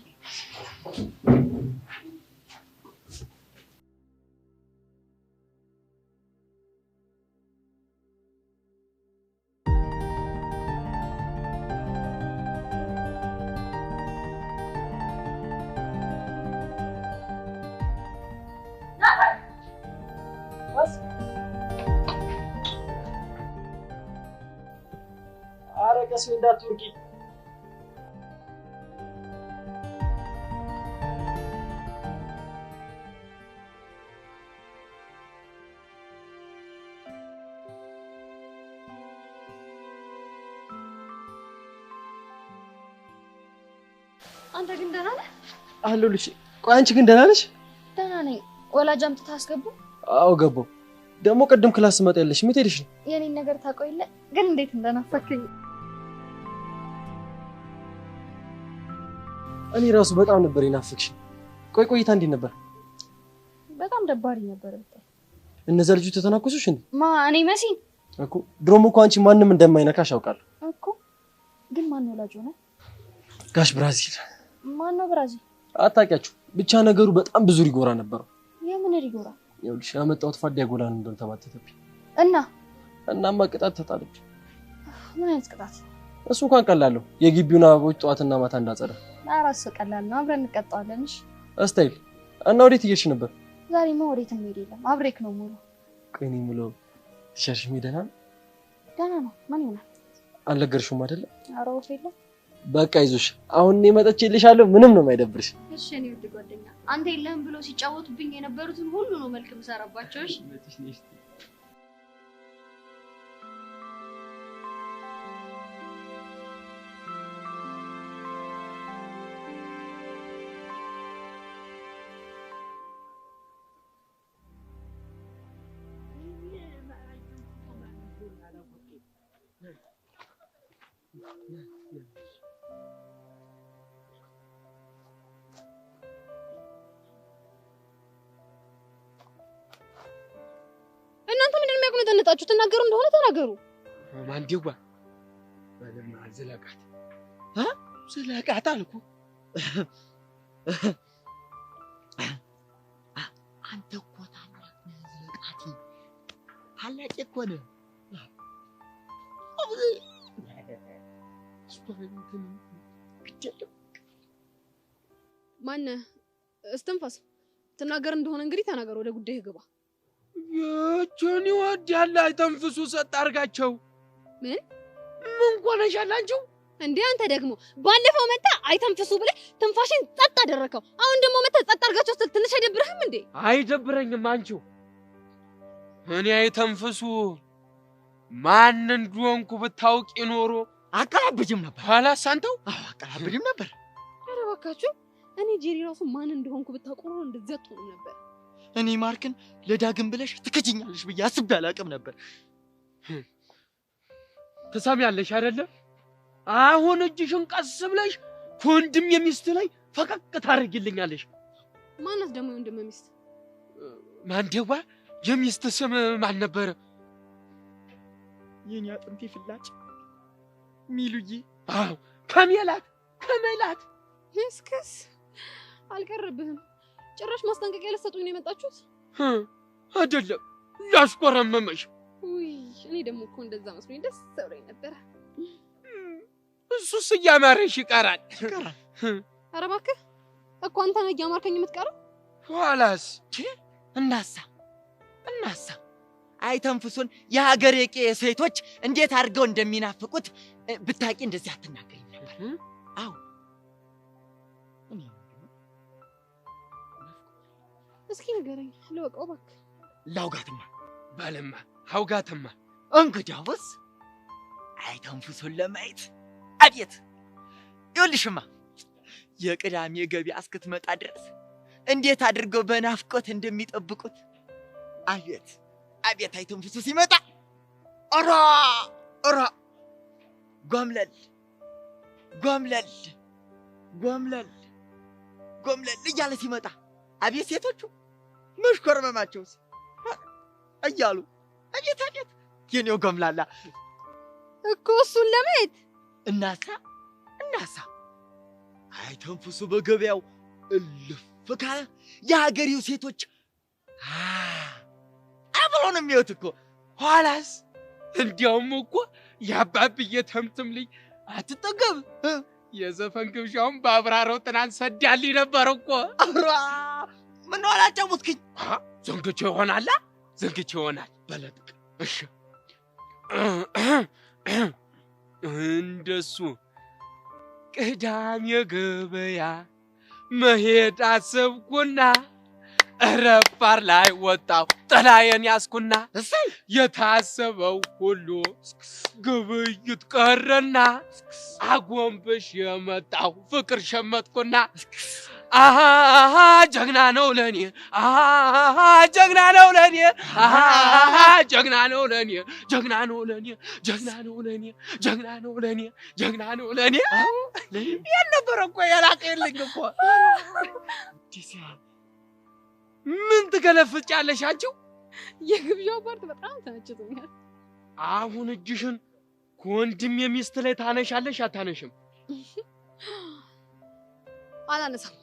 ቀስ እንዳትወርቂ። አንተ ግን ደህና ነህ? አለሁልሽ። ቆይ አንቺ ግን ደህና ነሽ? ደህና ነኝ። ወላጅ አምጥተህ አስገቡ? አዎ ገባሁ። ደግሞ ቅድም ክላስ ስመጣ የለሽም። የት ሄደሽ ነው? የኔን ነገር ታውቀው የለ ግን እንዴት እንደናፈከኝ። እኔ ራሱ በጣም ነበር የናፈቅሽኝ። ቆይ ቆይታ እንዴት ነበር? በጣም ደባሪ ነበር። እነዛ ልጆች ተተናኮሱሽ እንዴ? እኔ መሲ እኮ ድሮም እኮ አንቺ ማንም እንደማይነካሽ አውቃለሁ እኮ። ግን ማን ነው ወላጅ ሆነ? ጋሽ ብራዚል። ማን ነው ብራዚል? አታውቂያችሁ? ብቻ ነገሩ በጣም ብዙ ሪጎራ ነበረው። የምን ሪጎራ? ይኸውልሽ ያመጣሁት ፋዲያ ጎላን እንደሆነ ተባተተብኝ እናማ ቅጣት ተጣለች። ምን አይነት ቅጣት? እሱ እንኳን ቀላል ነው። የግቢውን አበቦች ጠዋትና ማታ እንዳጸዳ። አራስ ቀላል ነው። አብረን እንቀጣዋለን። እሺ እስታይል። እና ወዴት እየሄድሽ ነበር? ዛሬማ ወዴትም ሄድ የለም። አብሬክ ነው ሙሉ። ቆይ እኔ ሙሉ ትሻሽ ደህና ነው? ደህና ነው። ማን ይሆናል? አልነገርሽውም አይደለ? ኧረ ወፍ የለም። በቃ ይዞሽ አሁን እኔ መጥቼልሻለሁ። ምንም ነው የማይደብርሽ። እሺ እኔ ውድ ጓደኛ፣ አንተ የለህም ብሎ ሲጫወቱብኝ የነበሩትን ሁሉ ነው መልክ የምሰራባቸው። እሺ እናንተ ምንድን ነው የሚያቆነጠነጣችሁ? ተናገሩ እንደሆነ ተናገሩ። ማንዲዋ ባለማ ዘለቃት ዘለቃት አልኩ። አንተ እኮ ታላቅ ነህ ዘለቃት። ታላቅ እኮ ነህ። ማነህ? እስትንፋስ ተናገር እንደሆነ እንግዲህ ተናገር። ወደ ጉዳይ ግባ። የጆኒ ወዲያላ አይተንፍሱ ሰጥ አርጋቸው። ምን ቆነሻል አንቺው? እንዴ አንተ ደግሞ ባለፈው መጣ አይተንፍሱ ብለህ ትንፋሽን ጸጥ አደረከው። አሁን ደግሞ መጣ ጸጥ አርጋቸው ስትል ትንሽ አይደብርህም እንዴ? አይደብረኝም አንቺው። እኔ አይተንፍሱ ማን እንደሆንኩ ብታውቂ ኖሮ አቀላብጅም ነበር። ኋላስ አንተው? አቀላብጅም ነበር። ኧረ እባካችሁ እኔ ጄሪ ራሱ ማን እንደሆንኩ ብታውቁ ኖሮ እንደዚህ አትሆኑም ነበር። እኔ ማርክን ለዳግም ብለሽ ትከጂኛለሽ ብዬ አስቤ አላውቅም ነበር። ትሰሚያለሽ አይደለ? አሁን እጅሽን ቀስ ብለሽ ከወንድም የሚስት ላይ ፈቀቅ ታደርጊልኛለሽ። ማንስ ደግሞ የወንድም ሚስት? ማንደዋ የሚስት ስም ማን ነበረ? የኔ አጥንቴ ፍላጭ ሚሉዬ። አዎ ከሜላት እስከስ አልቀረብህም። ጭራሽ ማስጠንቀቂያ ልትሰጡኝ ነው የመጣችሁት? አይደለም ላስቆረመመሽ። ውይ እኔ ደግሞ እኮ እንደዛ መስሎኝ ደስ ብሎኝ ነበረ። እሱስ እያማረሽ ይቀራል። ኧረ እባክህ እኮ አንተ ነህ እያማርከኝ የምትቀረው። ኋላስ እናሳ አይተንፍሱን የሀገሬ ሴቶች እንዴት አድርገው እንደሚናፍቁት ብታቂ እንደዚህ አትናገሪም ነበር። አዎ እስኪ ንገረኝ ልወቀው እባክህ። ላውጋትማ ባለማ አውጋትማ። እንግዲያውስ አይተንፍሱን ለማየት አቤት ይኸውልሽማ የቅዳሜ ገበያ እስክትመጣ ድረስ እንዴት አድርገው በናፍቆት እንደሚጠብቁት አቤት አይተንፍሱ ሲመጣ ኦራ ጎምለል እያለ ሲመጣ አቤት ሴቶቹ መሽኮርመማቸውስ እያሉ አቤት የኔው ጎምላላ እኮ እሱን ለማየት እናሳ አይተንፍሱ በገበያው እልፍ ካለ የሀገሬው ሴቶች አብሮ ነው የሚወት እኮ። ኋላስ እንዲያውም እኮ የአባብዬ ተምትም ልኝ አትጠገብ የዘፈን ግብዣውን በአብራረው ትናንት ሰዳልኝ ነበር እኮ። ምን አላጫውትክኝ? ዘንግቼ ይሆናል በለጥቅ። እሺ እንደሱ ቅዳሜ ገበያ መሄድ አሰብኩና ረፋር ላይ ወጣው ጥላዬን ያስኩና የታሰበው ሁሉ ግብይት ቀረና አጎንብሽ የመጣው ፍቅር ሸመጥኩና ጀግና ነው ለኔ ጀግና ነው ለኔ ጀግና ነው ለኔ ጀግና ነው ለኔ ጀግና ነው ለኔ ጀግና ነው ለኔ ጀግና ነው ለኔ ያልነበረ እኮ የላቀልኝ እኮ። ምን ትገለፍጫለሽ አንቺው? የግብዣው ፓርት በጣም ተመችቶኛል። አሁን እጅሽን ከወንድም የሚስት ላይ ታነሻለሽ አታነሽም? አላነሳም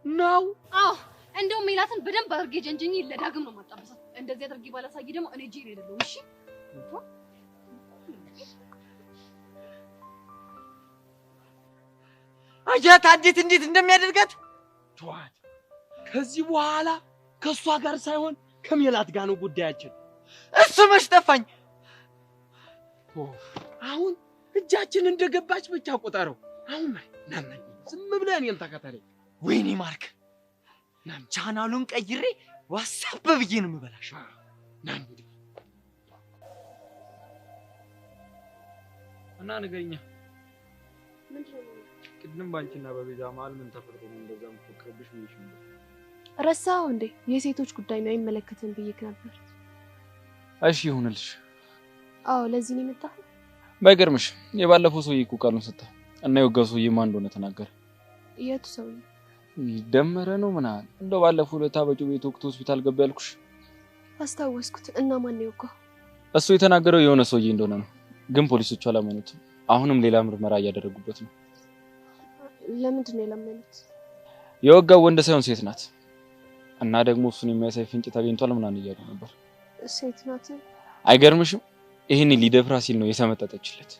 ነው። አዎ እንደውም ሜላትን በደንብ አድርጌ ጀንጀኝ ለዳግም ነው ማጣበሳት። እንደዚህ አድርጌ ባላሳይ ደግሞ እኔ ጄሪ አይደለሁም። እሺ አያት አዲት እንዴት እንደሚያደርጋት ተዋት። ከዚህ በኋላ ከሷ ጋር ሳይሆን ከሜላት ጋር ነው ጉዳያችን። እሱ መች ጠፋኝ። አሁን እጃችን እንደገባች ብቻ ቆጠረው። አሁን ናና ዝም ብለህ እኔን ተከተለኝ። ወይኔ ማርክ ናም ቻናሉን ቀይሬ ዋትስአፕ ብዬ ነው የምበላሽ። ናም እና ንገሪኛ ምንድነው? ቅድም ባንቺና በቤዛ መሀል ምን ተፈጥሮ ነው እንደዛ ምትፈቅርብሽ ብዬሽ ነው? ረሳው እንዴ? የሴቶች ጉዳይ ነው አይመለከትም ብዬሽ ነበር። እሺ ይሁንልሽ። አዎ ለዚህ ነው የመጣኸው? ባይገርምሽ የባለፈው ሰውዬ እኮ ቃሉን ሰጣ እና የወጋው ሰውዬ ማን እንደሆነ ተናገረ። የቱ ሰውዬ? ደመረ ነው ምናምን። እንደው ባለፈው ለታ በጩቤ ተወግቶ ሆስፒታል ገባ ያልኩሽ አስታወስኩት። እና ማን ነው የወጋው? እሱ የተናገረው የሆነ ሰውዬ እንደሆነ ነው፣ ግን ፖሊሶቹ አላመኑትም። አሁንም ሌላ ምርመራ እያደረጉበት ነው። ለምንድን ነው የለመኑት? የወጋው ወንድ ሳይሆን ሴት ናት እና ደግሞ እሱን የሚያሳይ ፍንጭ ተገኝቷል ምናምን እያሉ ነበር። ሴት ናት? አይገርምሽም? ይሄን ሊደፍራ ሲል ነው የሰመጠጠችለት።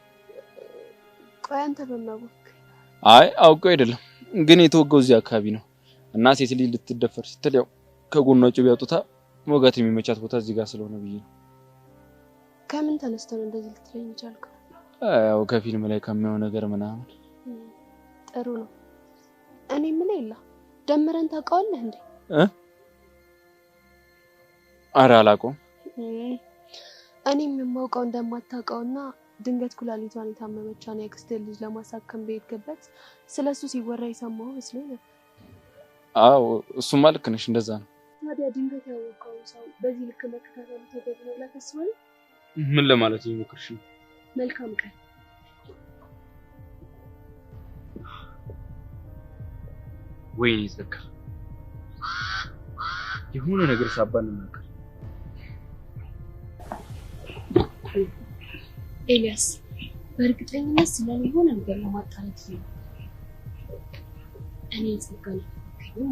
ቆይ አንተ በማወቅ? አይ አውቀው አይደለም፣ ግን የተወጋው እዚህ አካባቢ ነው እና ሴት ልጅ ልትደፈር ስትል ያው ከጎኗ ጩቤ አውጥታ ሞጋት የሚመቻት ቦታ እዚህ ጋር ስለሆነ ብዬ ነው። ከምን ተነስተው ነው እንደዚህ ልትለኝ ይቻልከው? ያው ከፊልም ላይ ከሚያው ነገር ምናምን። ጥሩ ነው። እኔ ምን ይላ ደምረን ታውቀዋለህ እንዴ? ኧረ አላውቀውም። እኔም የማውቀው እንደማታውቀውና ድንገት ኩላሊቷን የታመመቻን የአክስቴ ልጅ ለማሳከም በሄድክበት ስለሱ ሲወራ የሰማሁ መስሎኝ ነበር። አዎ እሱማ ልክ ነሽ፣ እንደዛ ነው። ታዲያ ድንገት ያወቀው ሰው በዚህ ልክ መከታተሉ ተገቢ ነው ብለህ ታስባለህ? ምን ለማለት እየሞከርሽ ነው? መልካም ቀን። ወይኔ ዘካ የሆነ ነገር ሳባን ነበር። ኤልያስ በእርግጠኝነት ስለኔ የሆነ ነገር ለማጣራት ነው። እኔ ጽጋኝ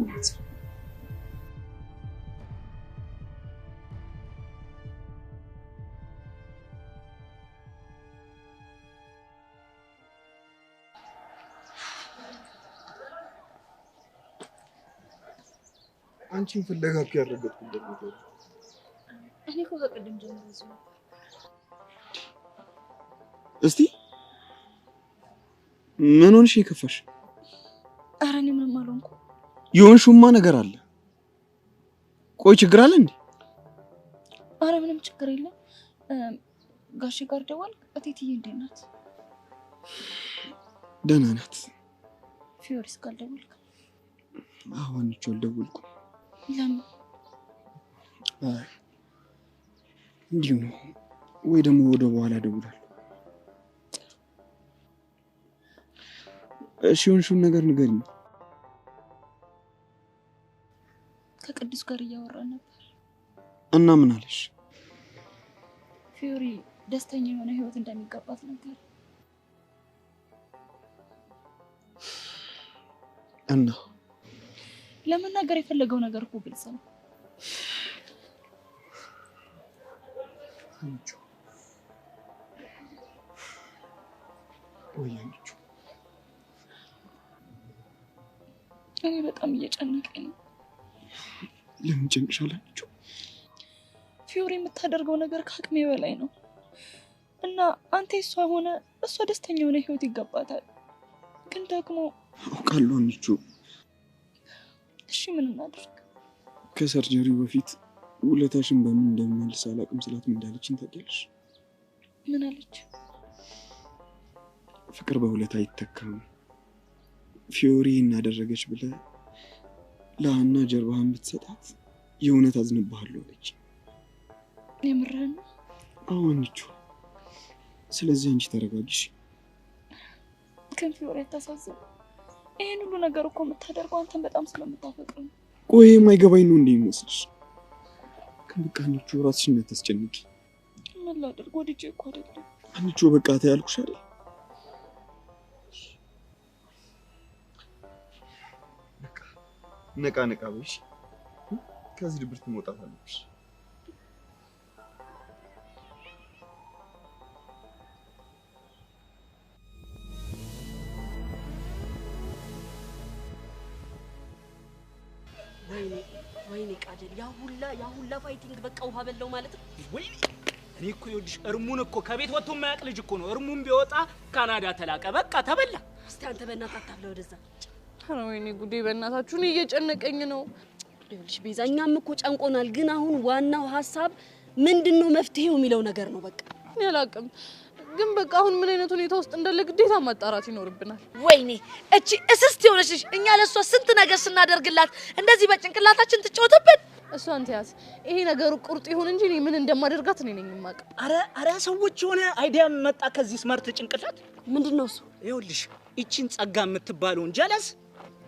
ማለት ነው። አንቺን ፍለጋ እኮ ያረጋግጥኩት ነገር እኔ እኮ ከቅድም ጀምሮ ነው። እስቲ ምን ሆንሽ የከፋሽ? ኧረ እኔ ምንም አልሆንኩም። የሆንሽውማ ነገር አለ። ቆይ ችግር አለ እንዴ? ኧረ ምንም ችግር የለም። ጋሼ ጋር ደወልክ? እቴትዬ እንዴት ናት? ደህና ናት። ፊዮሪስ ጋር ደወልክ? አዎ አንቺ አልደወልኩም። ለምን? አይ እንዲሁ ነው። ወይ ደግሞ ወደ በኋላ እደውላለሁ። እሺ የሆንሽውን ነገር ንገሪኝ። ከቅዱስ ጋር እያወራን ነበር። እና ምን አለሽ? ፊዮሪ ደስተኛ የሆነ ህይወት እንደሚገባት ነገር እና ለመናገር የፈለገው ነገር እኮ ግልጽ ነው። አንቺ ወያንቺ እኔ በጣም እየጨነቀኝ ነው። ለምን ጨንቅሻል? አንቺ ፊዮሪ የምታደርገው ነገር ከአቅሜ በላይ ነው እና አንተ እሷ ሆነ እሷ ደስተኛ የሆነ ህይወት ይገባታል። ግን ደግሞ አውቃለሁ አንቺ። እሺ ምን እናድርግ? ከሰርጀሪው በፊት ውለታሽን በምን እንደምመልስ አላውቅም ስላት ምን እንዳለችኝ ታውቂያለሽ? ምን አለች? ፍቅር በውለታ አይተካም። ፊዮሪ እናደረገች ብለህ ለአና ጀርባህን ብትሰጣት የእውነት አዝንብሃለሁ አለች። የምርህን? አዎ አንቺ። ስለዚህ አንቺ ተረጋጊሽ። ግን ፊዮሪ አታሳዝን። ይሄን ሁሉ ነገር እኮ የምታደርገው አንተን በጣም ስለምታፈቅር ነው። ቆይ የማይገባኝ ነው እንዴ ይመስልሽ? በቃ አንቺ ራስሽን አታስጨንቂ። ምን ላድርግ? ወድጄ እኮ አይደለም። አንቺ በቃ ተይ አልኩሽ አይደል? ነቃ ነቃ በይሽ። ከዚህ ድብርት መውጣት አለብሽ። ወይኔ ቃጀል ያ ሁላ ፋይቲንግ በቃ ውሃ በላው ማለት ነው። ወይኔ እኔ እኮ ይኸውልሽ እርሙን እኮ ከቤት ወጥቶ የማያውቅ ልጅ እኮ ነው። እርሙን ቢወጣ ካናዳ ተላቀ በቃ ተበላ። እስቲ አንተ በእናትህ አታብላ ወደዛ። ኧረ ወይኔ ጉዴ በእናታችሁ እኔ እየጨነቀኝ ነው። ይኸውልሽ ቤዛ እኛም እኮ ጨንቆናል፣ ግን አሁን ዋናው ሀሳብ ምንድነው መፍትሄው የሚለው ነገር ነው። በቃ እኔ አላውቅም፣ ግን በቃ አሁን ምን አይነት ሁኔታ ውስጥ እንዳለ ግዴታ ማጣራት ይኖርብናል። ወይኔ እቺ እስስት የሆነች ልጅ እኛ ለሷ ስንት ነገር ስናደርግላት እንደዚህ በጭንቅላታችን ትጫወተብን። እሷን ተያዝ። ይሄ ነገሩ ቁርጥ ይሁን እንጂ እኔ ምን እንደማደርጋት እኔ ነኝ የማውቀው። አረ ሰዎች የሆነ አይዲያ መጣ ከዚህ ስማርት ጭንቅላት። ምንድነው እሱ? ይኸውልሽ እቺን ጸጋ የምትባለውን ጀለስ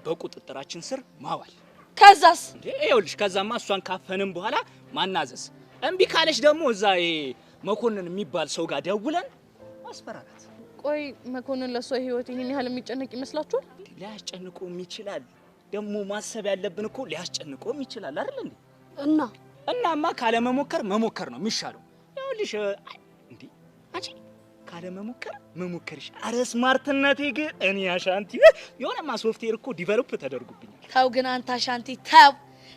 በቁጥጥራችን ስር ማዋል። ከዛስ? ይኸውልሽ ከዛማ እሷን ካፈንም በኋላ ማናዘዝ። እምቢ ካለሽ ደግሞ እዛ መኮንን የሚባል ሰው ጋር ደውለን ማስፈራራት። ቆይ መኮንን ለሷ ህይወት ይሄን ያህል የሚጨነቅ ይመስላችኋል? ሊያስጨንቆም ይችላል። ደግሞ ማሰብ ያለብን እኮ ሊያስጨንቆም ይችላል አይደል እንዴ? እናማ ካለመሞከር መሞከር ነው የሚሻለው። ይኸውልሽ እንዴ አንቺ ካለመሞከር መሞከርሽ። አረ ስማርትነቴ ግን እኔ አሻንቲ የሆነማ ሶፍትዌር እኮ ዲቨሎፕ ተደርጉብኛል። ተው ግን አንተ አሻንቲ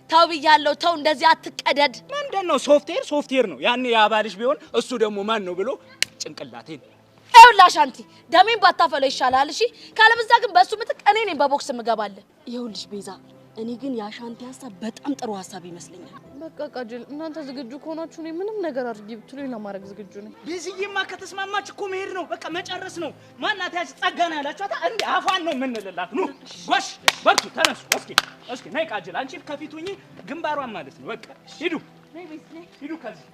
ተው ብያለሁ። ተው እንደዚህ አትቀደድ። ምንድነው ሶፍትዌር ነው። ያኔ ያባልሽ ቢሆን እሱ ደግሞ ማን ነው ብሎ ጭንቅላቴን ይኸውልህ አሻንቲ ደሜን ባታፈለው ይሻላል። እሺ ካለበዛ ግን በሱ ምትክ እኔ ነኝ በቦክስ ምገባለን። ይኸውልሽ ቤዛ እኔ ግን የአሻንቲ ሀሳብ በጣም ጥሩ ሀሳብ ይመስለኛል። በቃ ቃጀል እናንተ ዝግጁ ከሆናችሁ እኔ ምንም ነገር አድርጊ ብትሉኝ ለማድረግ ዝግጁ ነኝ። ቤዝዬማ ከተስማማች እኮ መሄድ ነው በቃ መጨረስ ነው። ማናት ያቺ ጸጋና ያላችኋት እንዴ? አፏን ነው የምንልላት። ኑ ጎሽ በርቱ ተነሱ። እስኪ ነይ ቃጀል አንቺ ከፊት ሁኚ፣ ግንባሯን ማለት ነው። በቃ ሂዱ ከዚህ